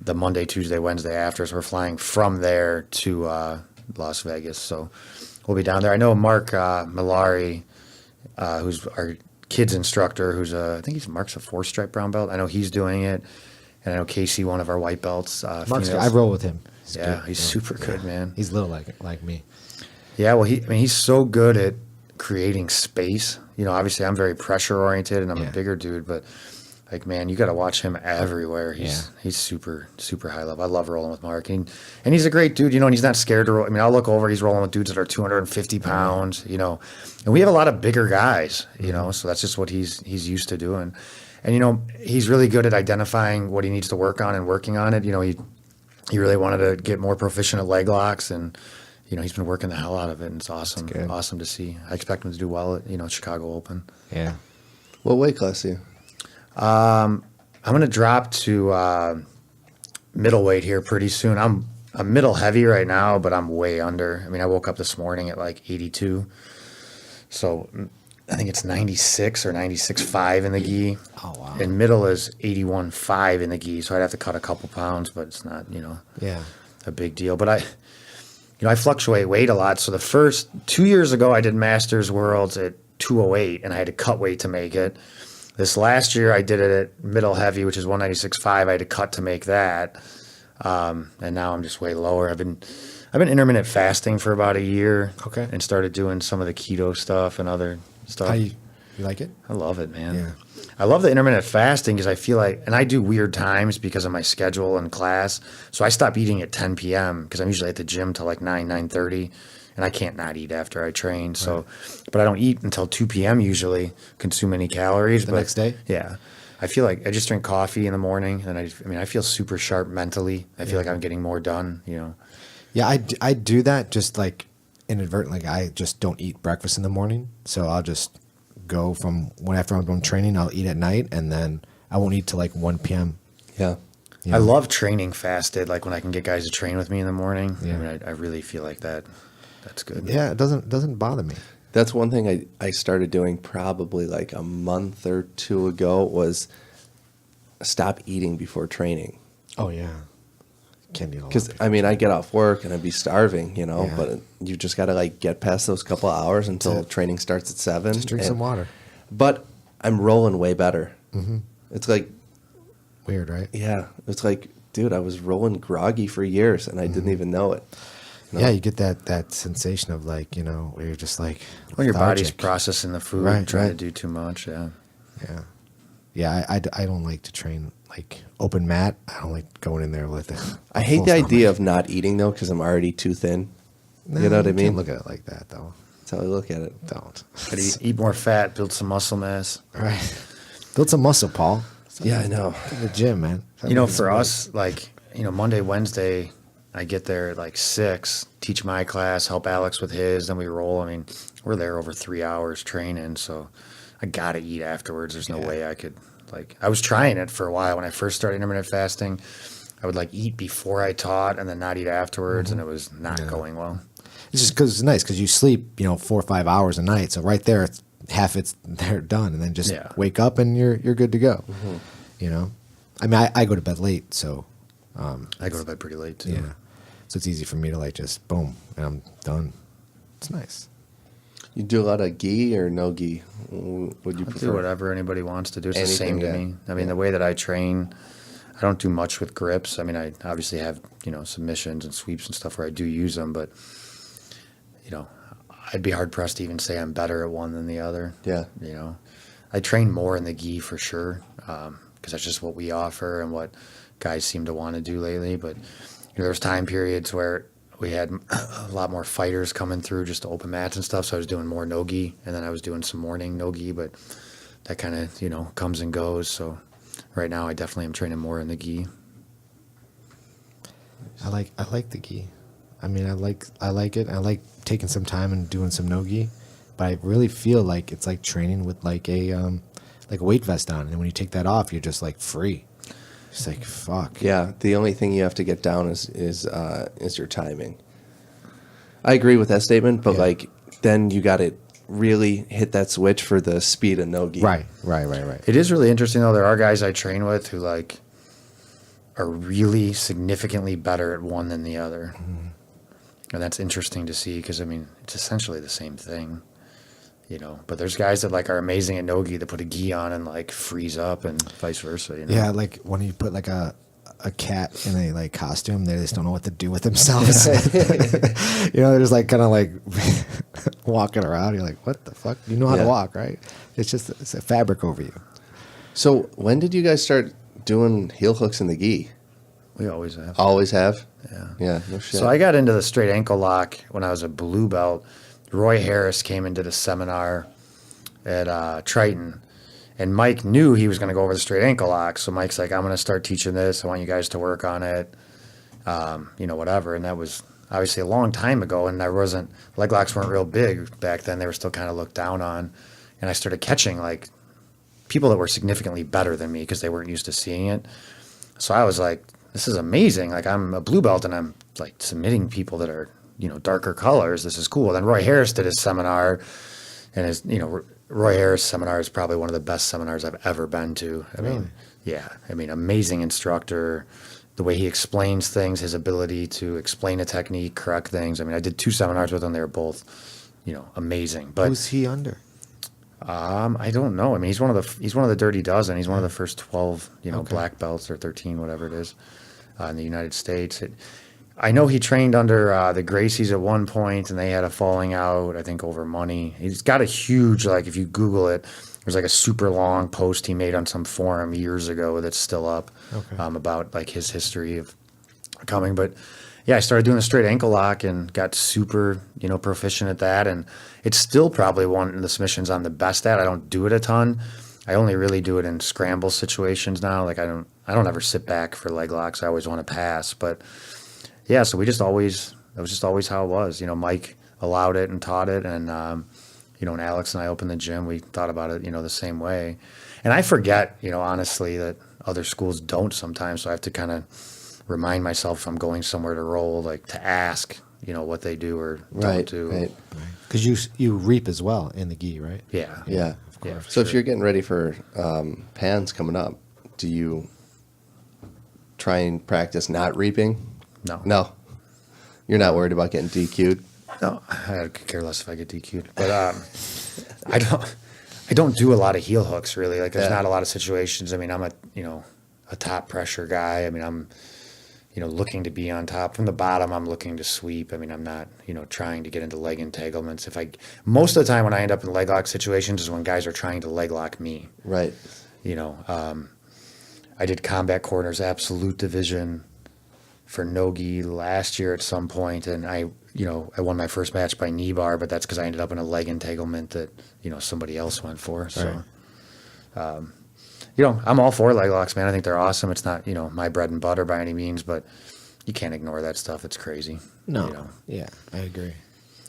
the Monday, Tuesday, Wednesday after. So we're flying from there to Las Vegas. So we'll be down there. I know Mark Malari, who's our kids instructor, I think Mark's a 4-stripe brown belt. I know he's doing it. And I know Casey, one of our white belts. Mark's, females. I roll with him. He's Yeah, good. he's super good, man. He's little like me. Yeah, well, he's so good at creating space. You know, obviously I'm very pressure oriented and I'm a bigger dude, but like, man, you got to watch him everywhere. He's super, super high level. I love rolling with Mark, and he's a great dude. You know, and he's not scared to roll. I mean, I'll look over. He's rolling with dudes that are 250 pounds. You know, and we have a lot of bigger guys. You know, so that's just what he's used to doing. And you know, he's really good at identifying what he needs to work on and working on it. You know, he really wanted to get more proficient at leg locks, and you know, he's been working the hell out of it, and it's awesome. Awesome to see. I expect him to do well at Chicago Open. Yeah. What weight class are you? I'm going to drop to middleweight here pretty soon. I'm middle heavy right now, but I'm way under. I mean, I woke up this morning at like 82. So I think it's 96 or 96.5 in the gi. Oh, wow. And middle is 81.5 in the gi. So I'd have to cut a couple pounds, but it's not, a big deal. But I fluctuate weight a lot. So the first 2 years ago, I did Masters Worlds at 208, and I had to cut weight to make it. This last year, I did it at middle heavy, which is 196.5. I had to cut to make that, and now I'm just way lower. I've been intermittent fasting for about a year, Okay. and started doing some of the keto stuff and other stuff. How you like it? I love it, man. Yeah. I love the intermittent fasting because I feel like, and I do weird times because of my schedule and class. So I stop eating at 10 p.m. because I'm usually at the gym till like 9:30, and I can't not eat after I train. So, but I don't eat until 2 p.m. usually, consume any calories. The but, next day? Yeah. I feel like I just drink coffee in the morning, and I feel super sharp mentally. I feel like I'm getting more done, Yeah, I do that just like inadvertently. Like I just don't eat breakfast in the morning, so I'll just go from after I'm done training. I'll eat at night, and then I won't eat till like 1 p.m. Yeah. You I know? love training fasted, like when I can get guys to train with me in the morning. Yeah. I mean, I really feel like that's good. Yeah, it doesn't bother me. That's one thing I started doing probably like a month or two ago was stop eating before training. Oh yeah, can't eat a lot. Because, I mean, I get off work and I'd be starving, you know, Yeah. but you just got to like get past those couple of hours until That's it. training starts at 7. Just drink some water. But I'm rolling way better. Mm-hmm. It's like, Weird, right? yeah, it's like, dude, I was rolling groggy for years and I didn't even know it. No. Yeah, you get that sensation of like, you know, where you're just like When your body's lethargic. processing the food, Right, trying to right. do too much, yeah. Yeah. Yeah, I don't like to train like open mat. I don't like going in there with it. I hate the idea of not eating though because I'm already too thin. You know what I mean? Can't look at it like that though. That's how I look at it. Don't. Gotta eat more fat, build some muscle mass. Right. Build some muscle, Paul. Yeah, I know. Go to the gym, man. You know, for us, like, you know, Monday, Wednesday, I get there at like 6, teach my class, help Alex with his, then we roll. I mean, we're there over 3 hours training, so I gotta eat afterwards. There's no way I could, like, I was trying it for a while when I first started intermittent fasting. I would like eat before I taught and then not eat afterwards, and it was not going well. It's just because it's nice because you sleep, you know, 4 or 5 hours a night. So right there, it's they're done, and then just wake up and you're good to go. You know, I mean, I go to bed late, so I go to bed pretty late too. yeah, so it's easy for me to like just boom and I'm done. It's nice. You do a lot of gi or no gi? Would you I'll prefer? do whatever anybody wants to do. It's the same Anything, to yeah. me. I mean, the way that I train, I don't do much with grips. I mean, I obviously have, you know, submissions and sweeps and stuff where I do use them, but, you know, I'd be hard pressed to even say I'm better at one than the other. Yeah. You know, I train more in the gi for sure, because that's just what we offer and what guys seem to want to do lately. But, you know, there's time periods where we had a lot more fighters coming through just to open mats and stuff. So I was doing more no-gi, and then I was doing some morning no-gi, but that kind of, you know, comes and goes. So right now I definitely am training more in the gi. I like the gi. I mean, I like it. I like taking some time and doing some no gi, but I really feel like it's like training with like a weight vest on, and when you take that off, you're just like free. It's like fuck. Yeah, the only thing you have to get down is your timing. I agree with that statement, but like then you got to really hit that switch for the speed of no gi. Right. It is really interesting though. There are guys I train with who like are really significantly better at one than the other. And that's interesting to see because, I mean, it's essentially the same thing, you know. But there's guys that like are amazing at no-gi that put a gi on and like freeze up and vice versa, you know. Yeah, like when you put like a cat in a like costume, they just don't know what to do with themselves. You know, they're just like kind of like walking around. You're like, what the fuck? You know how to walk, right? It's a fabric over you. So when did you guys start doing heel hooks in the gi? We always have. Always have? Yeah. Yeah, no shit. So I got into the straight ankle lock when I was a blue belt. Roy Harris came into the seminar at Triton, and Mike knew he was going to go over the straight ankle lock. So Mike's like, I'm going to start teaching this. I want you guys to work on it, you know, whatever. And that was obviously a long time ago, and leg locks weren't real big back then. They were still kind of looked down on. And I started catching like people that were significantly better than me because they weren't used to seeing it. So I was like, this is amazing. Like, I'm a blue belt and I'm like submitting people that are, you know, darker colors. This is cool. Then Roy Harris did his seminar, and his, you know, Roy Harris seminar is probably one of the best seminars I've ever been to. I mean, yeah, I mean, amazing instructor. The way he explains things, his ability to explain a technique, correct things. I mean, I did 2 seminars with him. They were both, you know, amazing. But Who's he under? I don't know. I mean, he's one of the Dirty Dozen. He's one of the first 12, you know, black belts or 13, whatever it is, in the United States. I know he trained under the Gracies at one point, and they had a falling out, I think, over money. He's got a huge, like, if you Google it, there's like a super long post he made on some forum years ago that's still up about like his history of coming. But yeah, I started doing a straight ankle lock and got super, you know, proficient at that. And it's still probably one of the submissions I'm the best at. I don't do it a ton. I only really do it in scramble situations now. Like I don't ever sit back for leg locks. I always want to pass. But yeah, so that was just always how it was. You know, Mike allowed it and taught it. And, you know, when Alex and I opened the gym, we thought about it, you know, the same way. And I forget, you know, honestly, that other schools don't sometimes. So I have to kind of remind myself if I'm going somewhere to roll, like to ask, what they do or don't do. Right. Because you reap as well in the gi, right? Yeah. Yeah. Yeah. So if you're getting ready for pans coming up, do you try and practice not reaping? No. No. You're not worried about getting DQ'd? No, I could care less if I get DQ'd. But I don't do a lot of heel hooks really. Like there's not a lot of situations. I mean, I'm a top pressure guy. I mean, I'm looking to be on top. From the bottom, I'm looking to sweep. I mean, I'm not trying to get into leg entanglements. Most of the time when I end up in leg lock situations is when guys are trying to leg lock me. Right. I did combat corners absolute division for no-gi last year at some point, and I won my first match by knee bar, but that's because I ended up in a leg entanglement that somebody else went for. So, I'm all for leg locks, man. I think they're awesome. It's not my bread and butter by any means, but you can't ignore that stuff. It's crazy. No. Yeah, I agree.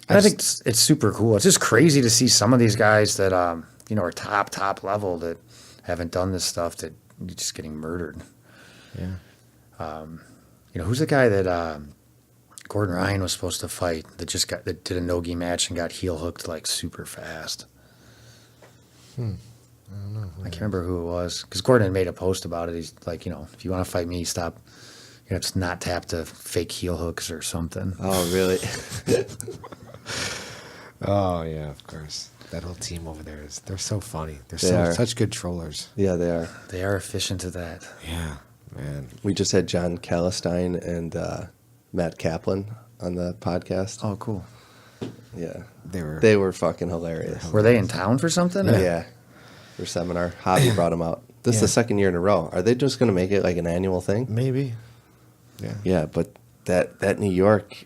And I think it's super cool. It's just crazy to see some of these guys that are top level that haven't done this stuff that you're just getting murdered. Yeah. Who's the guy that Gordon Ryan was supposed to fight that did a no-gi match and got heel hooked like super fast? I don't know. I can't remember who it was because Gordon had made a post about it. He's like, if you want to fight me, stop. Just not tap the fake heel hooks or something. Oh, really? Oh, yeah, of course. That whole team over there they're so funny. They They're are. such good trollers. Yeah, they are. They are efficient at that. Yeah, man. We just had John Calistine and Matt Kaplan on the podcast. Oh, cool. Yeah. They were fucking hilarious. Were they in town for something? Yeah. Their seminar. Hobby brought them out. This is the second year in a row. Are they just going to make it like an annual thing? Maybe. Yeah. Yeah, but that New York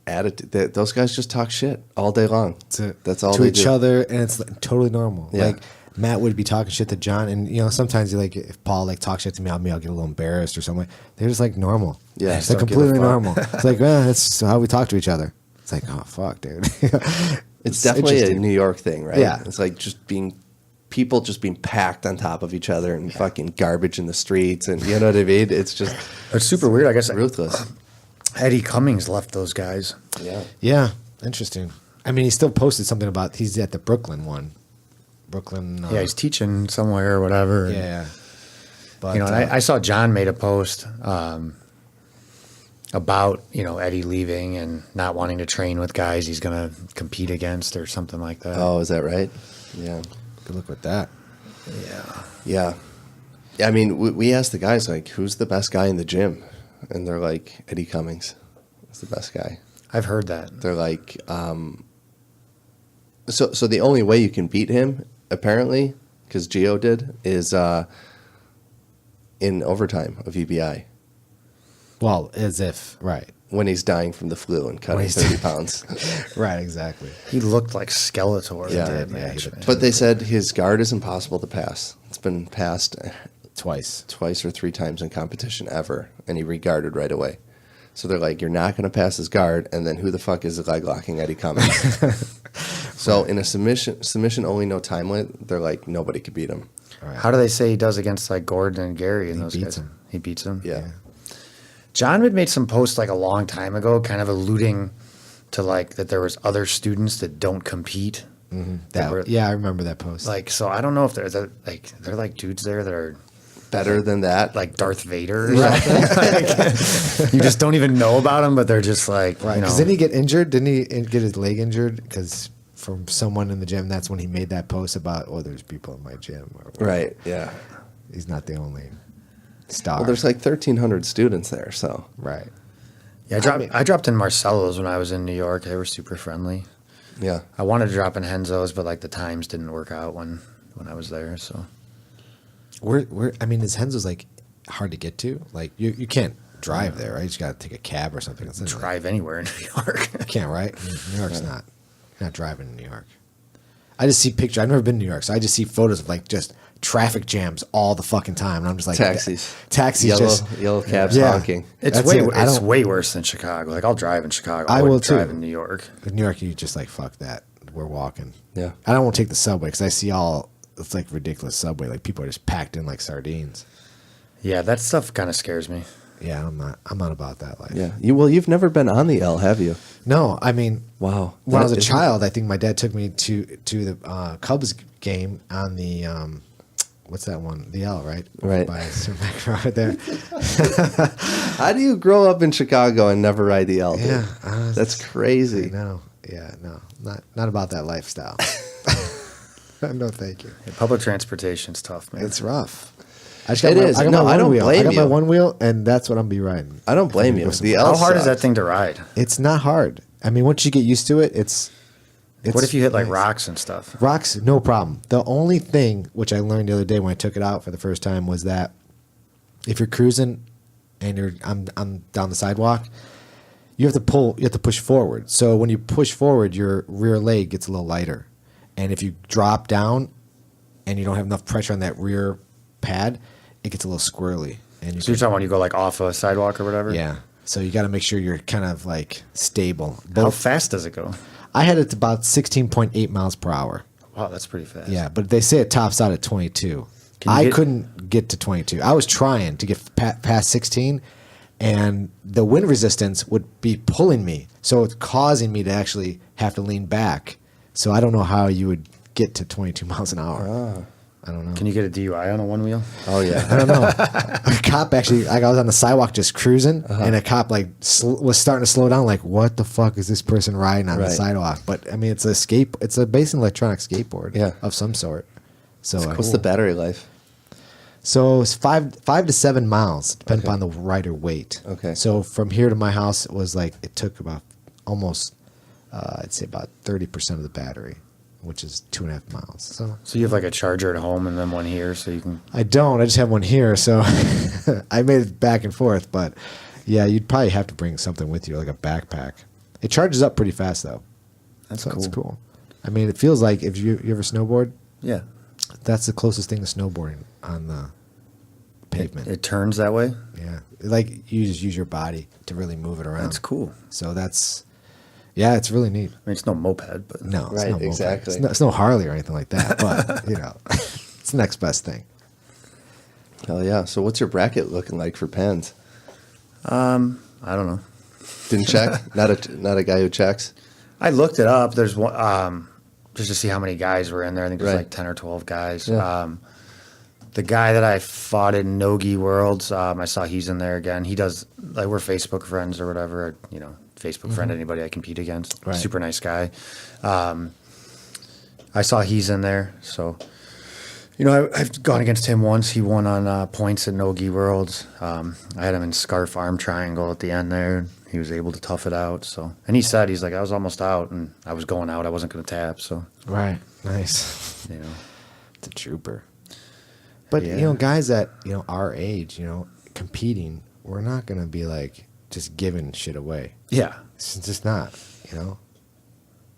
attitude, those guys just talk shit all day long. That's all to they each do. other, and it's totally normal. Yeah. Like Matt would be talking shit to John, and sometimes if Paul talks shit to me, I'll get a little embarrassed or something. They're just like normal. Yeah, it's like don't give a completely fuck. normal. It's like that's how we talk to each other. It's like, oh fuck, dude. It's definitely a interesting. New York thing, right? Yeah. It's like people just being packed on top of each other and fucking garbage in the streets, and you know what I mean? It's just It's super weird. I guess ruthless. Eddie Cummings left those guys. Yeah. Yeah, interesting. I mean, he still posted something about he's at the Brooklyn one. Brooklyn. Yeah, he's teaching somewhere or whatever. Yeah. But And I saw John made a post about Eddie leaving and not wanting to train with guys he's going to compete against or something like that. Oh, is that right? Yeah. good luck with that. Yeah. I mean, we asked the guys, like, who's the best guy in the gym? And they're like, Eddie Cummings is the best guy. I've heard that. They're like, so the only way you can beat him, apparently, because Gio did, is in overtime of EBI. Well, as if, right. When he's dying from the flu and cutting When he's 30 pounds. Right, exactly. He looked like Skeletor. Yeah. in that Yeah, match, he man. But they said his guard is impossible to pass. It's been passed Twice. twice or three times in competition ever, and he regarded right away. So they're like, you're not going to pass his guard, and then who the fuck is leg locking Eddie Cummings? So in a submission only, no time limit, they're like, nobody could beat him. Right. How do they say he does against like Gordon and Gary and He those beats guys? him. He beats them. Yeah. John had made some posts like a long time ago, kind of alluding to like that there was other students that don't compete. That were, Yeah, I remember that post. like, so I don't know if they're like dudes there that are Better than that. like Darth Vader or something. Like, you just don't even know about them, but they're just like, right. Because didn't he get injured? Didn't he get his leg injured? Because from someone in the gym, that's when he made that post about, oh, there's people in my gym. Or whatever. Right, yeah. He's not the only star. Well, there's like 1,300 students there, so. right. Yeah, I dropped in Marcelo's when I was in New York. They were super friendly. Yeah. I wanted to drop in Henzo's, but like the times didn't work out when I was there. So I mean, is Henzo's like hard to get to? Like you can't drive there, right? You just got to take a cab or something. It's drive anywhere in New York. You can't, right? New York's not. You're not driving in New York. I just see pictures. I've never been to New York, so I just see photos of like just traffic jams all the fucking time, and I'm just like Taxis. Yellow cabs Yeah. honking. It's That's way it. it's way worse than Chicago. Like I'll drive in Chicago. I will wouldn't too. drive in New York. In New York, you just like fuck that. We're walking. Yeah. I don't want to take the subway because I see all it's like ridiculous subway. Like people are just packed in like sardines. Yeah, that stuff kind of scares me. Yeah, I'm not about that life. Yeah. You've never been on the L, have you? No, I mean, Wow. when I was a That is- child, I think my dad took me to the Cubs game on the what's that one? The L, right? Right. By right there. How do you grow up in Chicago and never ride the L? Dude? Yeah, That's crazy. No, yeah, no, not about that lifestyle. No, thank you. Yeah, public transportation's tough, man. It's rough. I It is. No, I don't wheel. blame I got my you. one wheel, and that's what I'm be riding. I don't blame you. The L How hard is sucks. that thing to ride? It's not hard. I mean, once you get used to it, it's What if you hit like nice. rocks and stuff? Rocks, no problem. The only thing which I learned the other day when I took it out for the first time was that if you're cruising and I'm down the sidewalk, you have to push forward. So when you push forward, your rear leg gets a little lighter. And if you drop down and you don't have enough pressure on that rear pad, it gets a little squirrely. And So you're talking when you go like off a sidewalk or whatever? yeah. So you got to make sure you're kind of like stable. How fast does it go? I had it about 16.8 miles per hour. Wow, that's pretty fast. Yeah, but they say it tops out at 22. I couldn't get to 22. I was trying to get past 16, and the wind resistance would be pulling me. So it's causing me to actually have to lean back. So I don't know how you would get to 22 miles an hour. I don't know. Can you get a DUI on a one wheel? Oh yeah. I don't know. A cop actually, I was on the sidewalk just cruising, and a cop like was starting to slow down. Like, what the fuck is this person riding on the Right. sidewalk? But I mean, it's a basic electronic skateboard, Yeah. of some sort. So What's the battery life? So it's 5 to 7 miles, depending upon the rider weight. Okay. So from here to my house, it took about almost, I'd say about 30% of the battery, which is 2.5 miles. So you have like a charger at home and then one here, so you can. I don't. I just have one here, so I made it back and forth. But yeah, you'd probably have to bring something with you, like a backpack. It charges up pretty fast, though. That's So cool. That's cool. I mean, it feels like if you ever snowboard, Yeah. that's the closest thing to snowboarding on the pavement. It turns that way. Yeah, like you just use your body to really move it around. That's cool. So yeah, it's really neat. I mean, it's no moped, but No, it's Right, no moped. exactly. It's no Harley or anything like that. But it's the next best thing. Hell yeah. So what's your bracket looking like for pens? I don't know. Didn't check? Not a guy who checks? I looked it up. There's one just to see how many guys were in there. I think there's Right. like 10 or 12 guys. Yeah. The guy that I fought in Nogi Worlds, I saw he's in there again. He does, like, we're Facebook friends or whatever. Facebook friend anybody I compete against. Right. Super nice guy. I saw he's in there. So, I've gone against him once. He won on points at Nogi Worlds. I had him in scarf arm triangle at the end there. He was able to tough it out. So, and he's like, I was almost out, and I was going out. I wasn't going to tap. So, Right. Nice. you know. It's a trooper. But Yeah. guys that our age, competing, we're not gonna be like just giving shit away. Yeah. It's just not.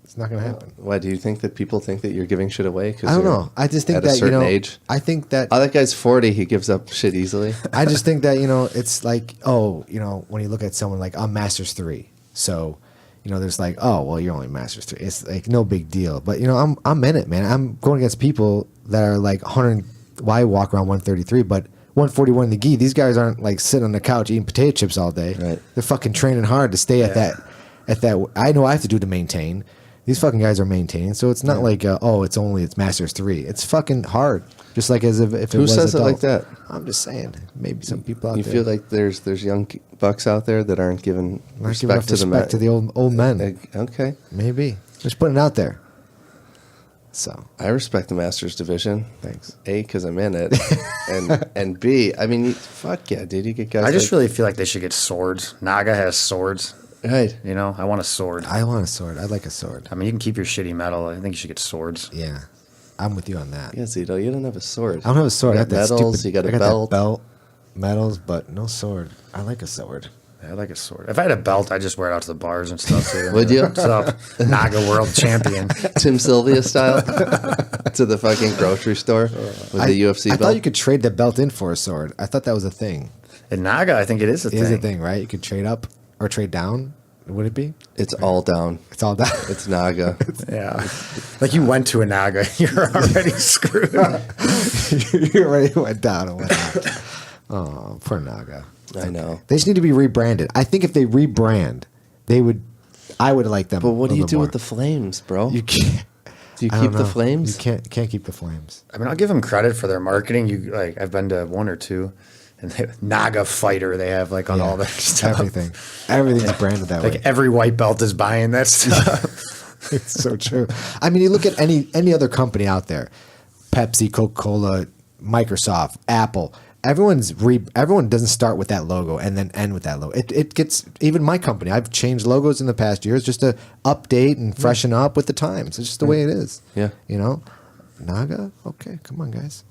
It's not gonna happen. Why do you think that people think that you're giving shit away? 'Cause I don't you're know. I just think at that a certain age. I think that Oh, that guy's 40. He gives up shit easily. I just think that it's like when you look at someone like I'm Masters 3, so there's like well you're only Masters 3. It's like no big deal. But I'm in it, man. I'm going against people that are like 100. Why walk around 133, but 141 in the gi? These guys aren't like sitting on the couch eating potato chips all day. Right. They're fucking training hard to stay at that. I know I have to do to maintain. These fucking guys are maintaining, so it's not like it's Masters 3. It's fucking hard, just like as if it Who was says it adult. like that? I'm just saying. Maybe some people out You there. feel like there's young bucks out there that aren't giving not giving enough respect to the old men. Okay. Maybe just putting it out there. So I respect the Masters division. Thanks. A, because I'm in it, and B, I mean, fuck yeah, dude. You get guys. I just like, really feel like they should get swords. Naga has swords. right. I want a sword. I want a sword. I'd like a sword. I mean, you can keep your shitty metal. I think you should get swords. Yeah, I'm with you on that. Yeah, Zito, you don't have a sword. I don't have a sword. You I got got that medals. stupid, You got a I got belt. that belt, medals, but no sword. I like a sword. I like a sword. If I had a belt, I'd just wear it out to the bars and stuff too. Would you? What's up? Naga World Champion. Tim Sylvia style to the fucking grocery store with the UFC I belt. thought you could trade the belt in for a sword. I thought that was a thing. In Naga, I think it is a It thing. is a thing, right? You could trade up or trade down. Would it be? It's all down. It's all down. It's Naga. Yeah. Like you went to a Naga, you're already screwed. You already went down and went out. Oh, poor Naga. I know. They just need to be rebranded. I think if they rebrand, I would like them. But what do you do more. with the flames, bro? You can't. Do you I don't keep the know. flames? You can't keep the flames. I mean, I'll give them credit for their marketing. I've been to one or two, and Naga Fighter they have like on all their stuff. Everything's branded that way. Like every white belt is buying that stuff. It's so true. I mean, you look at any other company out there, Pepsi, Coca-Cola, Microsoft, Apple. Everyone doesn't start with that logo and then end with that logo. It gets, even my company, I've changed logos in the past years just to update and freshen up with the times. It's just the way it is. Yeah. You know? Naga? Okay, come on, guys.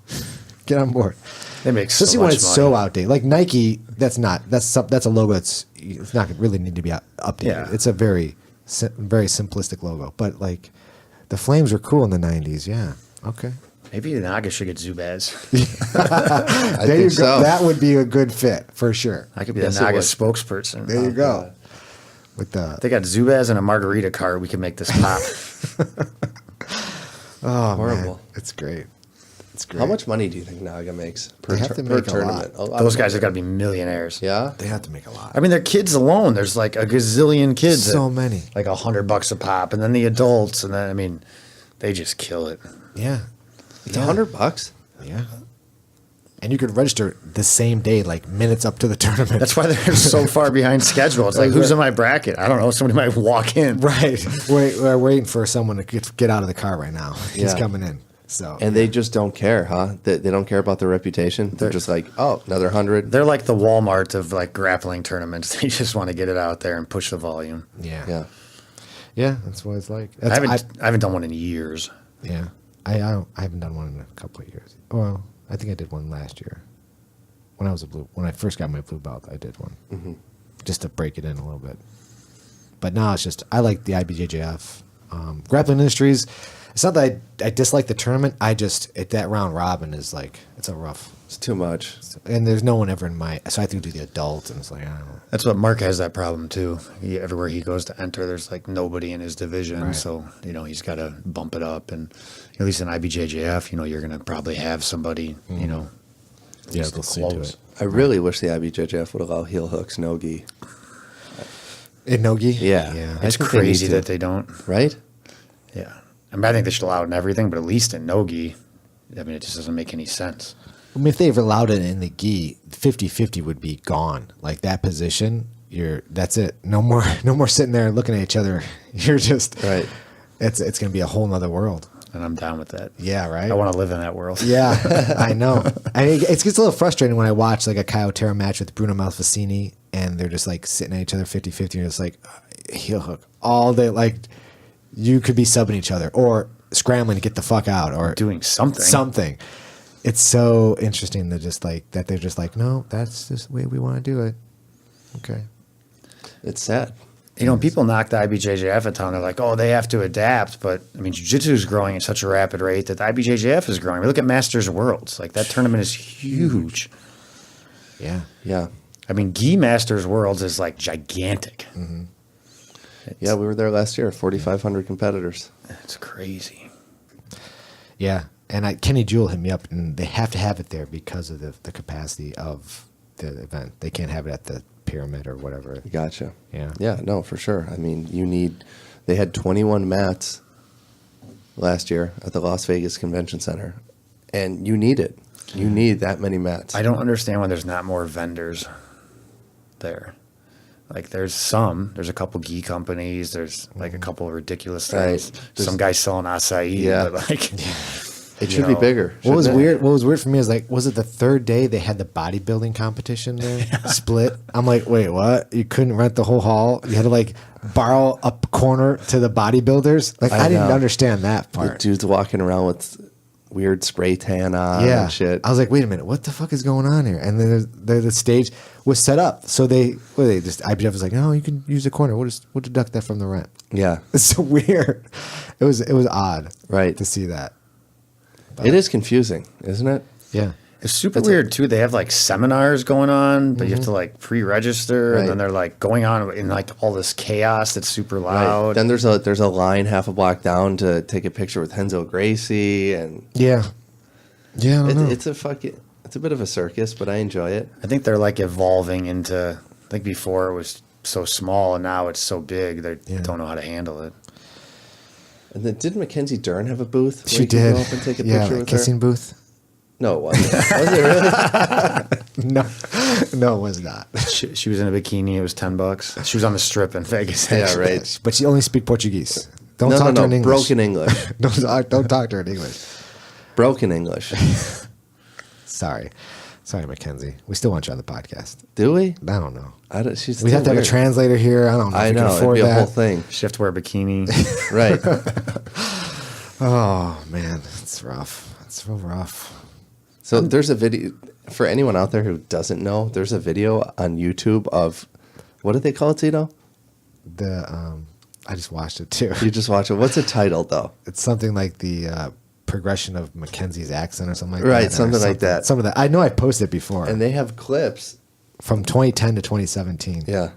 Get on board. They make so Especially when much it's money. so outdated. Like Nike, that's a logo it's not really need to be updated. Yeah. It's a very simplistic logo. But like the flames were cool in the 90s. Yeah. Okay. Maybe Naga should get Zubaz. There you go. so. That would be a good fit for sure. I could be Yes, the it Naga would. spokesperson. There you go. With If they got Zubaz and a margarita cart, we can make this pop. Horrible. It's great. It's great. How much money do you think Naga makes per, They have to per make a tournament? lot. lot Those of guys money. have got to be millionaires. Yeah. They have to make a lot. I mean, their kids alone. There's like a gazillion kids. So many. Like $100 a pop, and then the adults, and then I mean, they just kill it. Yeah. It's $100. Yeah. And you could register the same day, like minutes up to the tournament. That's why they're so far behind schedule. It's like, who's in my bracket? I don't know. Somebody might walk in. right. We're waiting for someone to get out of the car right now. He's Yeah. coming in. So And they just don't care, huh? They don't care about their reputation. They're just like, oh, another 100. They're like the Walmart of like grappling tournaments. They just want to get it out there and push the volume. yeah. Yeah. Yeah, that's what it's like. I haven't done one in years. Yeah. I haven't done one in a couple of years. Well, I think I did one last year. When I first got my blue belt, I did one. Just to break it in a little bit. But now it's just, I like the IBJJF. Grappling Industries, it's not that I dislike the tournament. That round robin is like, it's a rough. It's too much. And there's no one ever in my, so I have to do the adult. And it's like, I don't know. That's what Mark has that problem too. Everywhere he goes to enter, there's like nobody in his division. Right. So, he's got to bump it up. And at least in IBJJF, you're going to probably have somebody, Yeah, they'll see to it. I really wish the IBJJF would allow heel hooks, no gi. In Nogi? Yeah. Yeah. It's I think they crazy need to. that they don't. Right? Yeah. I mean, I think they should allow it in everything, but at least in no-gi, I mean, it just doesn't make any sense. I mean, if they ever allowed it in the gi, 50-50 would be gone. Like that position, that's it. No more sitting there looking at each other. You're just Right. It's going to be a whole nother world. And I'm down with that. Yeah, right. I want to live in that world. Yeah, I know. It gets a little frustrating when I watch like a Caio match with Bruno Malfacini, and they're just like sitting at each other 50-50, and it's like heel hook all day. Like you could be subbing each other or scrambling to get the fuck out or Doing something. Something. It's so interesting that they're just like, no, that's just the way we want to do it. Okay. It's sad. People knock the IBJJF a ton. They're like, oh, they have to adapt. But, I mean, jiu-jitsu is growing at such a rapid rate that the IBJJF is growing. I mean, look at Masters Worlds. Like, that tournament is huge. Yeah. Yeah. I mean, Gi Masters Worlds is, like, gigantic. Yeah, we were there last year, 4,500 competitors. It's crazy. Yeah. And Kenny Jewell hit me up, and they have to have it there because of the capacity of the event. They can't have it at the pyramid or whatever. Gotcha. Yeah. Yeah, no, for sure. I mean, they had 21 mats last year at the Las Vegas Convention Center, and you need it. You need that many mats. I don't understand why there's not more vendors there. Like, there's a couple gi companies. There's, like, a couple of ridiculous things. Right. Some guy selling acai. Yeah. But, like, It should be bigger. What was shouldn't it? weird? What was weird for me is like, was it the third day they had the bodybuilding competition there split? I'm like, wait, what? You couldn't rent the whole hall? You had to like borrow a corner to the bodybuilders? Like, I didn't know. understand that The part. dudes walking around with weird spray tan on Yeah, and shit. I was like, wait a minute, what the fuck is going on here? And then the stage was set up, so IBF was like, no, you can use the corner. We'll deduct that from the rent. Yeah, It's so weird. It was odd, Right. to see that. it is confusing, isn't it? Yeah. it's super weird, too. They have, like, seminars going on, but you have Mm-hmm. to, like, pre-register. Right. And then they're, like, going on in, like, all this chaos that's super Right. loud. Then there's a line half a block down to take a picture with Henzo Gracie, and Yeah. Yeah, I don't know. it's a fucking. It's a bit of a circus, but I enjoy it. I think they're like evolving into. I think before it was so small, and now it's so big. They don't know how to handle it. And then did Mackenzie Dern have a booth? Where She you could did. Go up and take a Yeah, picture a with kissing her? booth. No, it wasn't. Was it really? No, it was not. She was in a bikini. It was $10. She was on the strip in Vegas. Yeah, right. But she only speak Portuguese. Don't No, talk to her in no, English. broken English. Don't talk to her in English. Broken English. Sorry, Mackenzie. We still want you on the podcast. Do we? I don't know. She's We have to have a weird. translator here. I don't know. I if we can know. It'd afford be a that. whole thing. She have to wear a bikini. Right. Oh man, it's rough. It's real rough. So there's a video for anyone out there who doesn't know. There's a video on YouTube of what do they call it, Tito? I just watched it too. You just watch it. What's it titled though? It's something like the progression of Mackenzie's accent or something like Right, that. or something like that. Some of that. I know I posted it before. And they have clips. From 2010 to 2017. Yeah.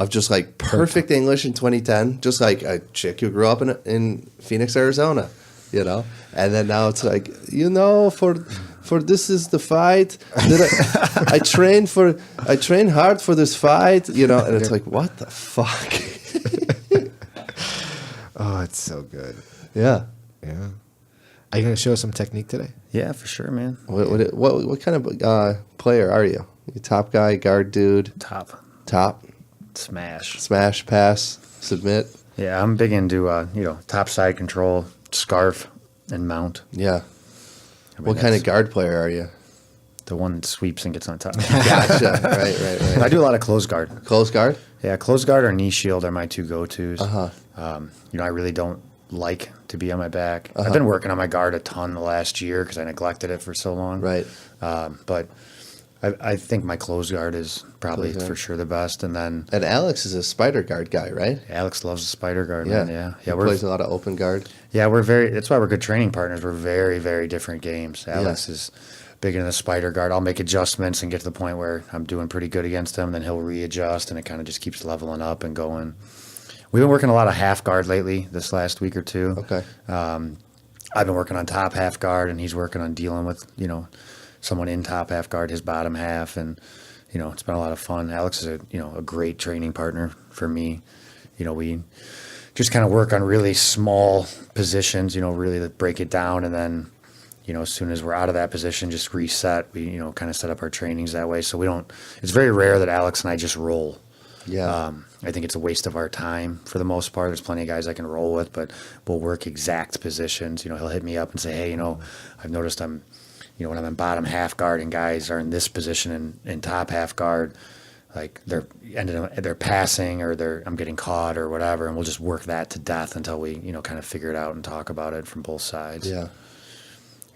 Of just like perfect English in 2010, just like a chick who grew up in Phoenix, Arizona, you know. And then now it's like, you know, for this is the fight that I train hard for this fight, you know. And it's like, what the fuck? Oh, it's so good. Yeah. Yeah. Are you going to show us some technique today? Yeah, for sure, man. What kind of player are you? You top guy, guard dude, top, smash, pass, submit. Yeah, I'm big into top side control, scarf, and mount. Yeah. I mean, What kind of that's guard player are you? the one that sweeps and gets on top? Gotcha. right. I do a lot of close guard. Close guard? Yeah, close guard or knee shield are my two go-tos. Uh-huh. I really don't like to be on my back. I've been working on my guard a ton the last year because I neglected it for so long. Right. But I think my close guard is probably Close guard. for sure the best. And then And Alex is a spider guard guy, right? Alex loves the spider guard. Yeah. Man. Yeah. He We're plays a lot of open guard. that's why we're good training partners. We're very, very different games. Alex Yeah. is big into the spider guard. I'll make adjustments and get to the point where I'm doing pretty good against him. Then he'll readjust, and it kind of just keeps leveling up and going. We've been working a lot of half guard lately this last week or two. Okay. I've been working on top half guard, and he's working on dealing with, someone in top half guard, his bottom half. And, it's been a lot of fun. Alex is a great training partner for me. We just kind of work on really small positions, really to break it down. And then, as soon as we're out of that position, just reset. We, kind of set up our trainings that way. So it's very rare that Alex and I just roll. Yeah. I think it's a waste of our time for the most part. There's plenty of guys I can roll with, but we'll work exact positions. He'll hit me up and say, hey, I've noticed when I'm in bottom half guard and guys are in this position in top half guard, like they're passing or I'm getting caught or whatever, and we'll just work that to death until we, kind of figure it out and talk about it from both sides. Yeah.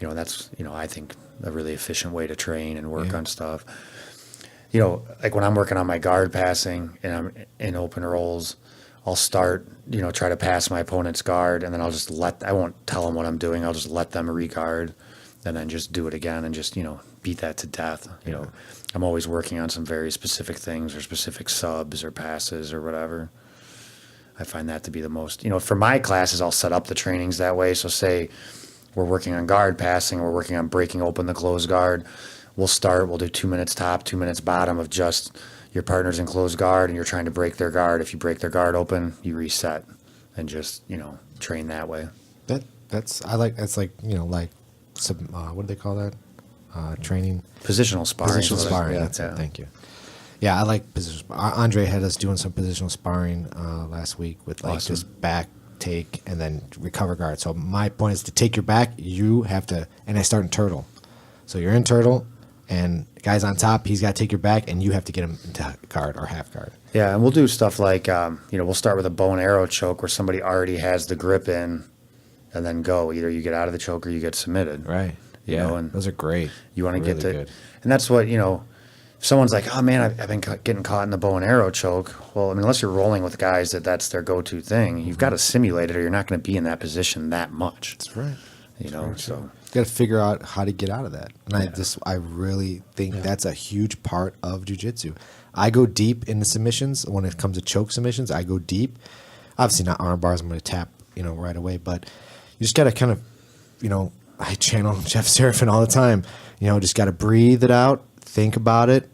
That's, I think a really efficient way to train and work on stuff. Like when I'm working on my guard passing and I'm in open rolls, I'll start, try to pass my opponent's guard, and then I'll just I won't tell them what I'm doing. I'll just let them re-guard and then just do it again and just, beat that to death. I'm always working on some very specific things or specific subs or passes or whatever. I find that to be the most, for my classes, I'll set up the trainings that way. So say we're working on guard passing, we're working on breaking open the closed guard. We'll do 2 minutes top, 2 minutes bottom of just your partner's in closed guard and you're trying to break their guard. If you break their guard open, you reset and just, train that way. That's what do they call that? Training. Positional sparring. Positional sparring. Yeah. That's it. Thank you. Yeah, I like positional. Andre had us doing some positional sparring last week with Awesome. just back take and then recover guard. So my point is to take your back. You have to, and I start in turtle. So you're in turtle, and the guy's on top. He's got to take your back, and you have to get him into guard or half guard. Yeah, and we'll do stuff like, we'll start with a bow and arrow choke where somebody already has the grip in, and then go. Either you get out of the choke or you get submitted. Right. Yeah, and those are great. You want to Really get to, good. and that's what, if someone's like, oh man, I've been getting caught in the bow and arrow choke. Well, unless you're rolling with guys that's their go-to thing, you've got to simulate it or you're not going to be in that position that much. That's right. So. You got to figure out how to get out of that. And I really think that's a huge part of jiu-jitsu. I go deep in the submissions. When it comes to choke submissions, I go deep. Obviously not arm bars. I'm going to tap, right away. But you just got to kind of, I channel Jeff Seraphin all the time. Just got to breathe it out, think about it.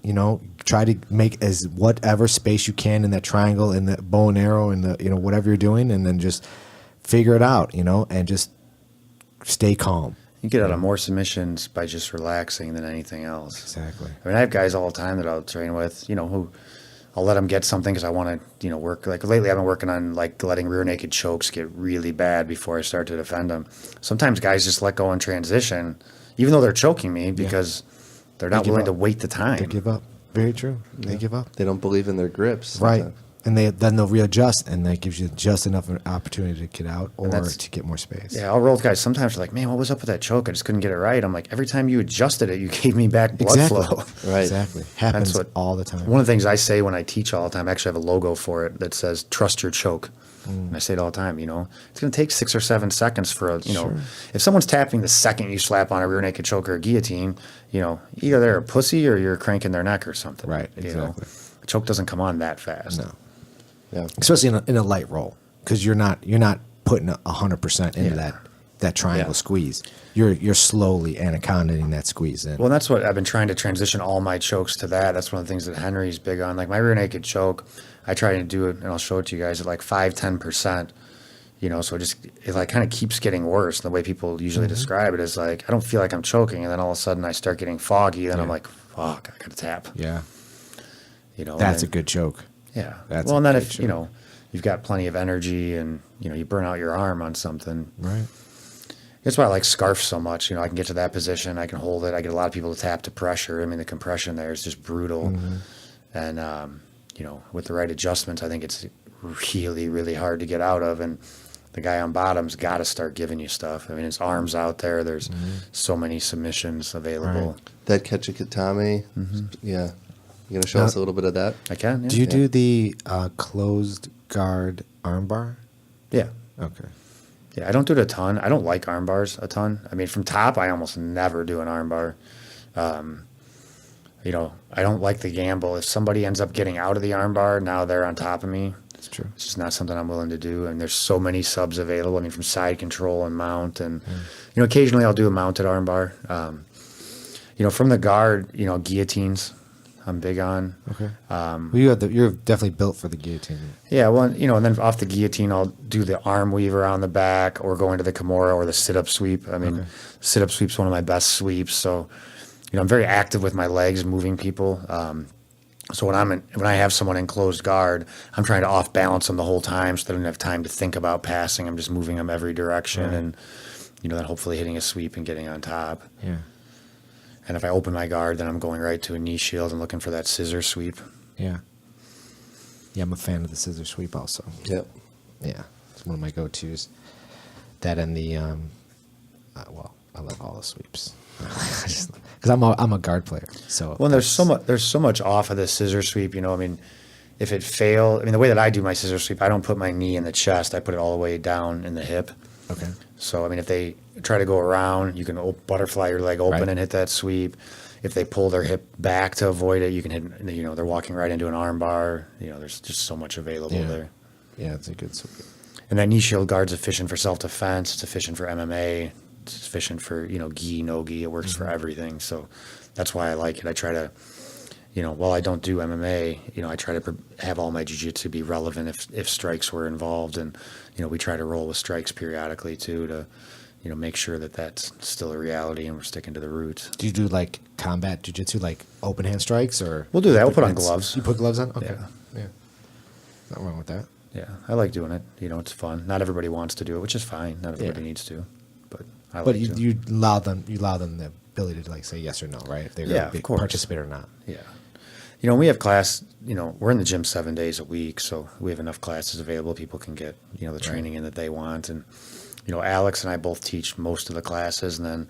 Try to make as whatever space you can in that triangle, in the bow and arrow, and the whatever you're doing, and then just figure it out. And just stay calm. You get out of more submissions by just relaxing than anything else. Exactly. I mean, I have guys all the time that I'll train with, who I'll let them get something because I want to, work. Like lately I've been working on like letting rear naked chokes get really bad before I start to defend them. Sometimes guys just let go in transition, even though they're choking me because they're not willing to wait the time. They give up. Very true. They give up. They don't believe in their grips. Right. Sometimes. And then they'll readjust, and that gives you just enough of an opportunity to get out or to get more space. Yeah, I'll roll with guys. Sometimes they're like, man, what was up with that choke? I just couldn't get it right. I'm like, every time you adjusted it, you gave me back blood flow. Right. Exactly. Happens all the time. One of the things I say when I teach all the time, I actually have a logo for it that says, trust your choke. And I say it all the time, it's going to take 6 or 7 seconds for if someone's tapping the second you slap on a rear naked choke or a guillotine, either they're a pussy or you're cranking their neck or something. Right, exactly. The choke doesn't come on that fast. No. Yeah. Especially in a light roll, because you're not putting 100% into that triangle squeeze. You're slowly anacondaing that squeeze in. Well, that's what I've been trying to transition all my chokes to that. That's one of the things that Henry's big on. Like my rear naked choke, I try to do it, and I'll show it to you guys at like 5-10%. So it like kind of keeps getting worse. And the way people usually describe it is like, I don't feel like I'm choking, and then all of a sudden I start getting foggy. Then I'm like, fuck, I got to tap. Yeah. That's a good choke. Yeah. That's well, and then if, you've got plenty of energy and, you burn out your arm on something. Right. That's why I like scarf so much. I can get to that position. I can hold it. I get a lot of people to tap to pressure. I mean, the compression there is just brutal. And, with the right adjustments, I think it's really, really hard to get out of. And the guy on bottom's got to start giving you stuff. I mean, his arm's out there. There's so many submissions available. Right. That Ketchikatami. Yeah. You going to show us a little bit of that? I can, yeah. Do you do the closed guard armbar? Yeah. Okay. Yeah, I don't do it a ton. I don't like arm bars a ton. I mean, from top, I almost never do an arm bar. I don't like the gamble. If somebody ends up getting out of the arm bar, now they're on top of me. That's true. It's just not something I'm willing to do. And there's so many subs available. I mean, from side control and mount. And, occasionally I'll do a mounted arm bar. From the guard, guillotines. I'm big on. Okay. Well, you're definitely built for the guillotine. Yeah, well, and then off the guillotine, I'll do the arm weave around the back, or go into the Kimura or the sit-up sweep. I mean, sit-up sweep's one of my best sweeps. So, I'm very active with my legs, moving people. So when I have someone in closed guard, I'm trying to off balance them the whole time, so they don't have time to think about passing. I'm just moving them every direction, and then hopefully hitting a sweep and getting on top. Yeah. And if I open my guard, then I'm going right to a knee shield and looking for that scissor sweep. Yeah. Yeah, I'm a fan of the scissor sweep also. Yep. Yeah, it's one of my go-tos. That and the, I love all the sweeps. Because I'm a guard player. So well, there's so much off of the scissor sweep. If it fails, the way that I do my scissor sweep, I don't put my knee in the chest. I put it all the way down in the hip. Okay. So, if they try to go around, you can butterfly your leg open and hit that sweep. If they pull their hip back to avoid it, you can hit, they're walking right into an arm bar. There's just so much available there. Yeah, it's a good sweep. And that knee shield guard's efficient for self-defense. It's efficient for MMA. It's efficient for, gi, no gi. It works for everything. So that's why I like it. I try to, while I don't do MMA, I try to have all my jiu-jitsu be relevant if strikes were involved. And, we try to roll with strikes periodically, too, to, make sure that that's still a reality and we're sticking to the roots. Do you do, like, combat jiu-jitsu, like open hand strikes? Or we'll do that. We'll put on gloves. You put gloves on? Okay. Yeah. Nothing wrong with that. Yeah, I like doing it. It's fun. Not everybody wants to do it, which is fine. Not everybody needs to, but I like But to. you allow them the ability to, like, say yes or no, right? If they're going to participate or not. Yeah. We have class, we're in the gym 7 days a week, so we have enough classes available. People can get, the training in that they want. And, Alex and I both teach most of the classes. And then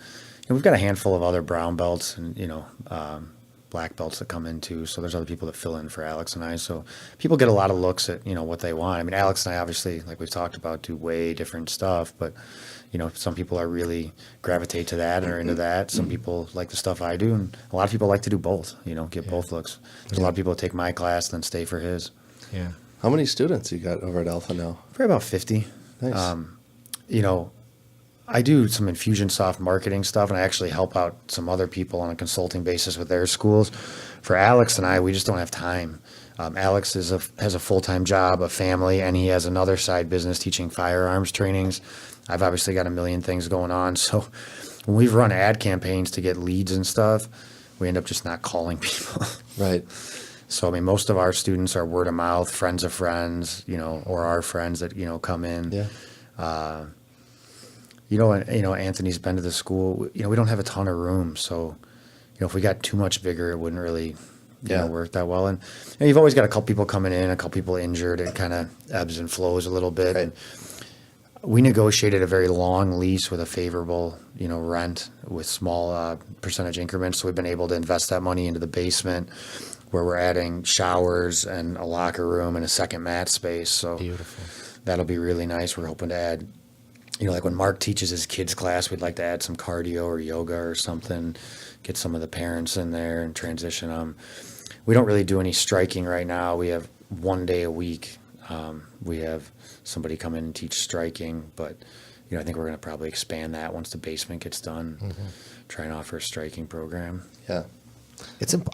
we've got a handful of other brown belts and, black belts that come in too. So there's other people that fill in for Alex and I. So people get a lot of looks at, what they want. Alex and I obviously, like we've talked about, do way different stuff. But, some people are really gravitate to that and are into that. Some people like the stuff I do. And a lot of people like to do both, get both looks. There's a lot of people that take my class and then stay for his. Yeah. How many students you got over at Alpha now? Probably about 50. Nice. I do some Infusionsoft marketing stuff, and I actually help out some other people on a consulting basis with their schools. For Alex and I, we just don't have time. Alex has a full-time job, a family, and he has another side business teaching firearms trainings. I've obviously got a million things going on. So when we've run ad campaigns to get leads and stuff, we end up just not calling people. Right. So, I mean, most of our students are word of mouth, friends of friends, or our friends that, come in. Yeah. Anthony's been to the school. We don't have a ton of room. So, if we got too much bigger, it wouldn't really work that well. And you've always got a couple people coming in, a couple people injured. It kind of ebbs and flows a little bit. Right. And we negotiated a very long lease with a favorable, rent with small percentage increments. So we've been able to invest that money into the basement, where we're adding showers and a locker room and a second mat space. So Beautiful. that'll be really nice. We're hoping to add, like when Mark teaches his kids class, we'd like to add some cardio or yoga or something, get some of the parents in there and transition them. We don't really do any striking right now. We have 1 day a week. We have somebody come in and teach striking, but I think we're going to probably expand that once the basement gets done. Mm-hmm. Try and offer a striking program. Yeah.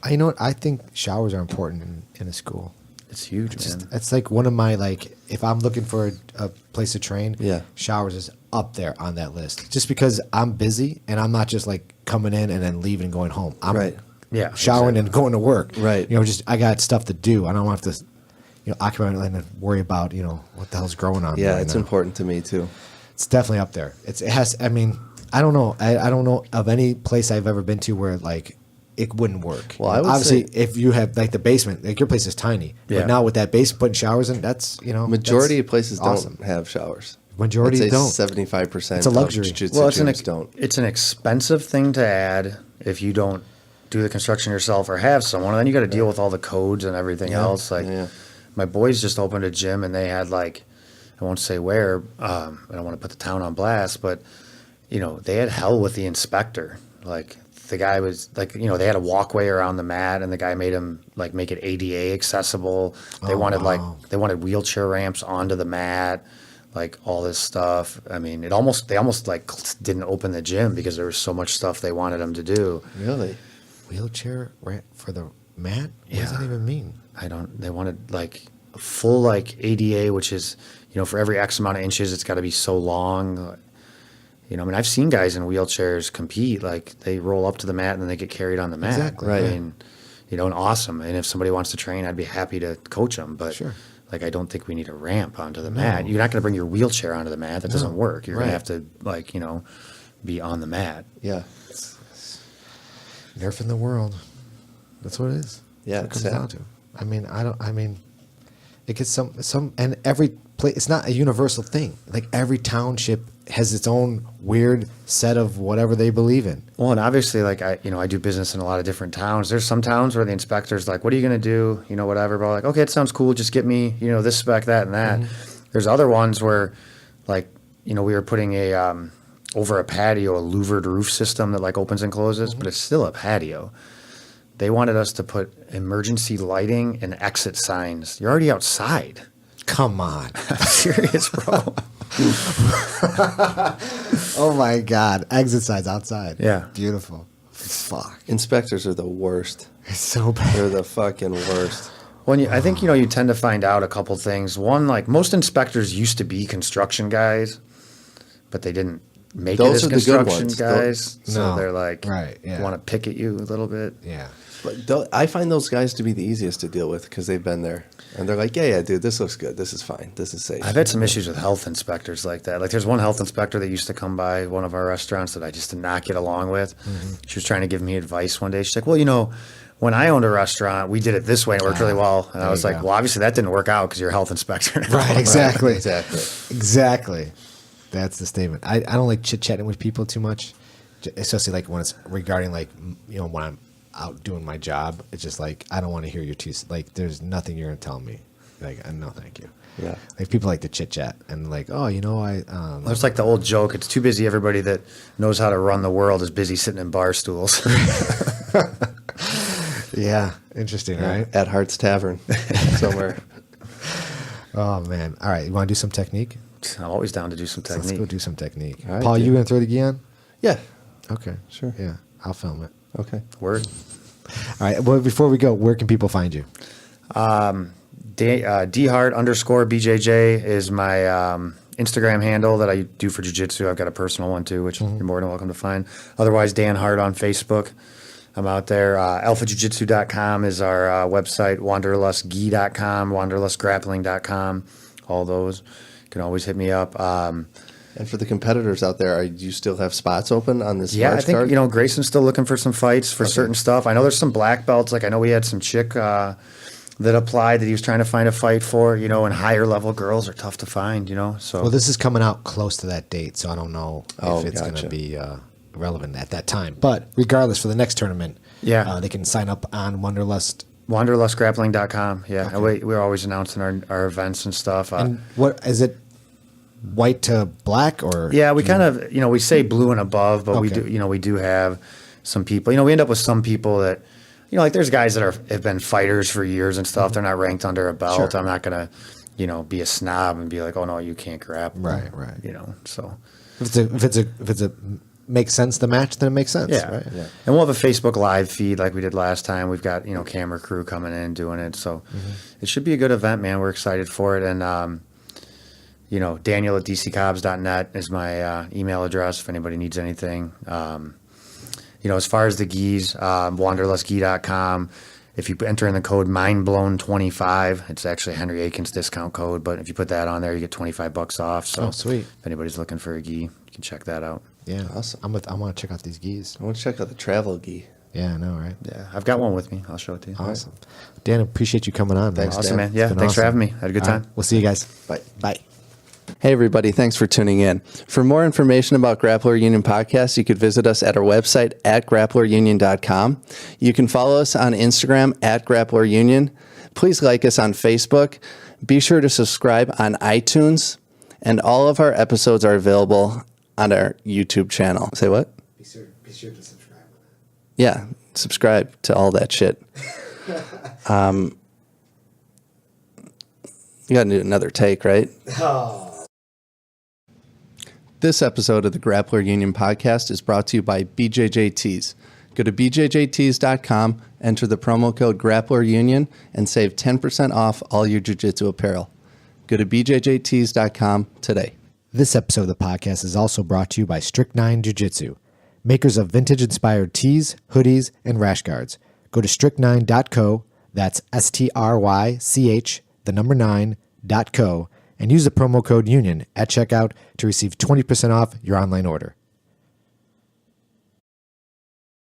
You know what? I think showers are important in a school. It's huge, man. It's like one of my, if I'm looking for a place to train, showers is up there on that list. Just because I'm busy and I'm not just coming in and then leaving and going home. I'm showering and going to work. Right. I got stuff to do. I don't want to have to, occupy and worry about, what the hell's growing on. Yeah, right it's now. important to me too. It's definitely up there. It has. I mean, I don't know. I don't know of any place I've ever been to where it wouldn't work. Well, I would obviously, say, if you have the basement, your place is tiny. Yeah. But now with that basement, putting showers in, that's majority that's of places awesome. don't have showers. Majority don't. 75%. It's a luxury. Jiu-jitsu gyms don't. It's an expensive thing to add if you don't do the construction yourself or have someone. And then you got to deal with all the codes and everything else. My boys just opened a gym and they had I won't say where. I don't want to put the town on blast, but they had hell with the inspector. The guy was they had a walkway around the mat, and the guy made him make it ADA accessible. They wanted wheelchair ramps onto the mat, all this stuff. I mean, they almost didn't open the gym because there was so much stuff they wanted him to do. Really? Wheelchair ramp for the mat? What does that even mean? They wanted full ADA, which is for every X amount of inches, it's got to be so long. I mean, I've seen guys in wheelchairs compete. They roll up to the mat and then they get carried on the mat. Exactly. Right. I mean, and awesome. And if somebody wants to train, I'd be happy to coach them. But Sure. I don't think we need a ramp onto the mat. You're not going to bring your wheelchair onto the mat. That doesn't work. You're going to have to be on the mat. Yeah. Nerfing the world. That's what it is. Yeah, That's it's what it sad. comes down to. It gets some, and every place, it's not a universal thing. Every township has its own weird set of whatever they believe in. Well, and obviously, I do business in a lot of different towns. There's some towns where the inspector's what are you going to do? Whatever. But okay, it sounds cool. Just get me, this spec, that, and that. Mm-hmm. There's other ones where, we were putting over a patio, a louvered roof system that opens and closes, but it's still a patio. They wanted us to put emergency lighting and exit signs. You're already outside. Come on. I'm serious, bro. Oh my God. Exit signs outside. Yeah. Beautiful. Fuck. Inspectors are the worst. It's so bad. They're the fucking worst. Well, I think, you tend to find out a couple things. One, most inspectors used to be construction guys, but they didn't make Those it are as the good construction ones. guys. So No. they're Right, yeah. want to pick at you a little bit. Yeah. But I find those guys to be the easiest to deal with because they've been there. And they're yeah, dude, this looks good. This is fine. This is safe. I've had some issues with health inspectors like that. There's one health inspector that used to come by one of our restaurants that I just did not get along with. Mm-hmm. She was trying to give me advice one day. She's like, well, when I owned a restaurant, we did it this way and it worked really well. And I was like, go. well, obviously that didn't work out because you're a health inspector. Right, exactly. Exactly. That's the statement. I don't like chit-chatting with people too much, especially when it's regarding when I'm out doing my job. It's just I don't want to hear your there's nothing you're going to tell me. No, thank you. Yeah. People like to chit-chat and I It's the old joke. It's too busy. Everybody that knows how to run the world is busy sitting in bar stools. yeah, interesting, right? At Hart's Tavern somewhere. Oh man. All right, you want to do some technique? I'm always down to do some So let's go technique. do some technique. All right, Paul, dude. you going to throw the gi on? Yeah. Okay. Sure. Yeah, I'll film it. Okay. Word. All right. Well, before we go, where can people find you? Dhart _BJJ is my Instagram handle that I do for jiu-jitsu. I've got a personal one too, which you're more than welcome to find. Otherwise, Dan Hart on Facebook. I'm out there. alphajujitsu.com is our website. Wanderlustgi.com, wanderlustgrappling.com. All those. You can always hit me up. And for the competitors out there, do you still have spots open on this Yeah, I March think, card? Grayson's still looking for some fights for certain stuff. I know there's some black belts. Like I know we had some chick that applied that he was trying to find a fight for, and higher level girls are tough to find, So Well, this is coming out close to that date, so I don't know Oh, if it's going gotcha. to be relevant at that time. But regardless, for the next tournament, Yeah. they can sign up on Wanderlust. Wanderlustgrappling.com. Yeah, and we're always announcing our events and stuff. And what is it? White to black, or Yeah, we kind of, we say blue and above, but we Okay. do, we do have some people. We end up with some people that, like there's guys that have been fighters for years and stuff. They're not ranked under a belt. Sure. I'm not gonna, be a snob and be like, oh no, you can't grapple. Right. So if it's a makes sense to match, then it makes sense. yeah. Right? Yeah. And we'll have a Facebook live feed like we did last time. We've got camera crew coming in doing it, so it should be a good event, man. We're excited for it, and Daniel at dccobbs.net is my email address if anybody needs anything. As far as the gis, wanderlustgi.com. If you enter in the code mindblown25, it's actually a Henry Aikens discount code, but if you put that on there, you get $25 off. So Oh, sweet. if anybody's looking for a gi, you can check that out. Yeah. Awesome. I want to check out these gis. I want to check out the travel gi. Yeah, I know, right? Yeah, I've got one with me. I'll show it to you. Awesome. Dan, appreciate you coming on. Thanks, man. Awesome, Dan. man. Yeah, It's been thanks for awesome. having me. Had a good All time. right, we'll see you guys. Bye. Bye. Hey, everybody. Thanks for tuning in. For more information about Grappler Union Podcast, you could visit us at our website at grapplerunion.com. You can follow us on Instagram at Grappler Union. Please like us on Facebook. Be sure to subscribe on iTunes. And all of our episodes are available on our YouTube channel. Say what? Be sure to subscribe. Yeah, subscribe to all that shit. You got to do another take, right? This episode of the Grappler Union Podcast is brought to you by BJJ Tees. Go to bjjtees.com, enter the promo code Grappler Union, and save 10% off all your jiu-jitsu apparel. Go to bjjtees.com today. This episode of the podcast is also brought to you by Strychnine Jiu-Jitsu, makers of vintage-inspired tees, hoodies, and rash guards. Go to strychnine.co, that's STRYCH9.co, and use the promo code UNION at checkout to receive 20% off your online order.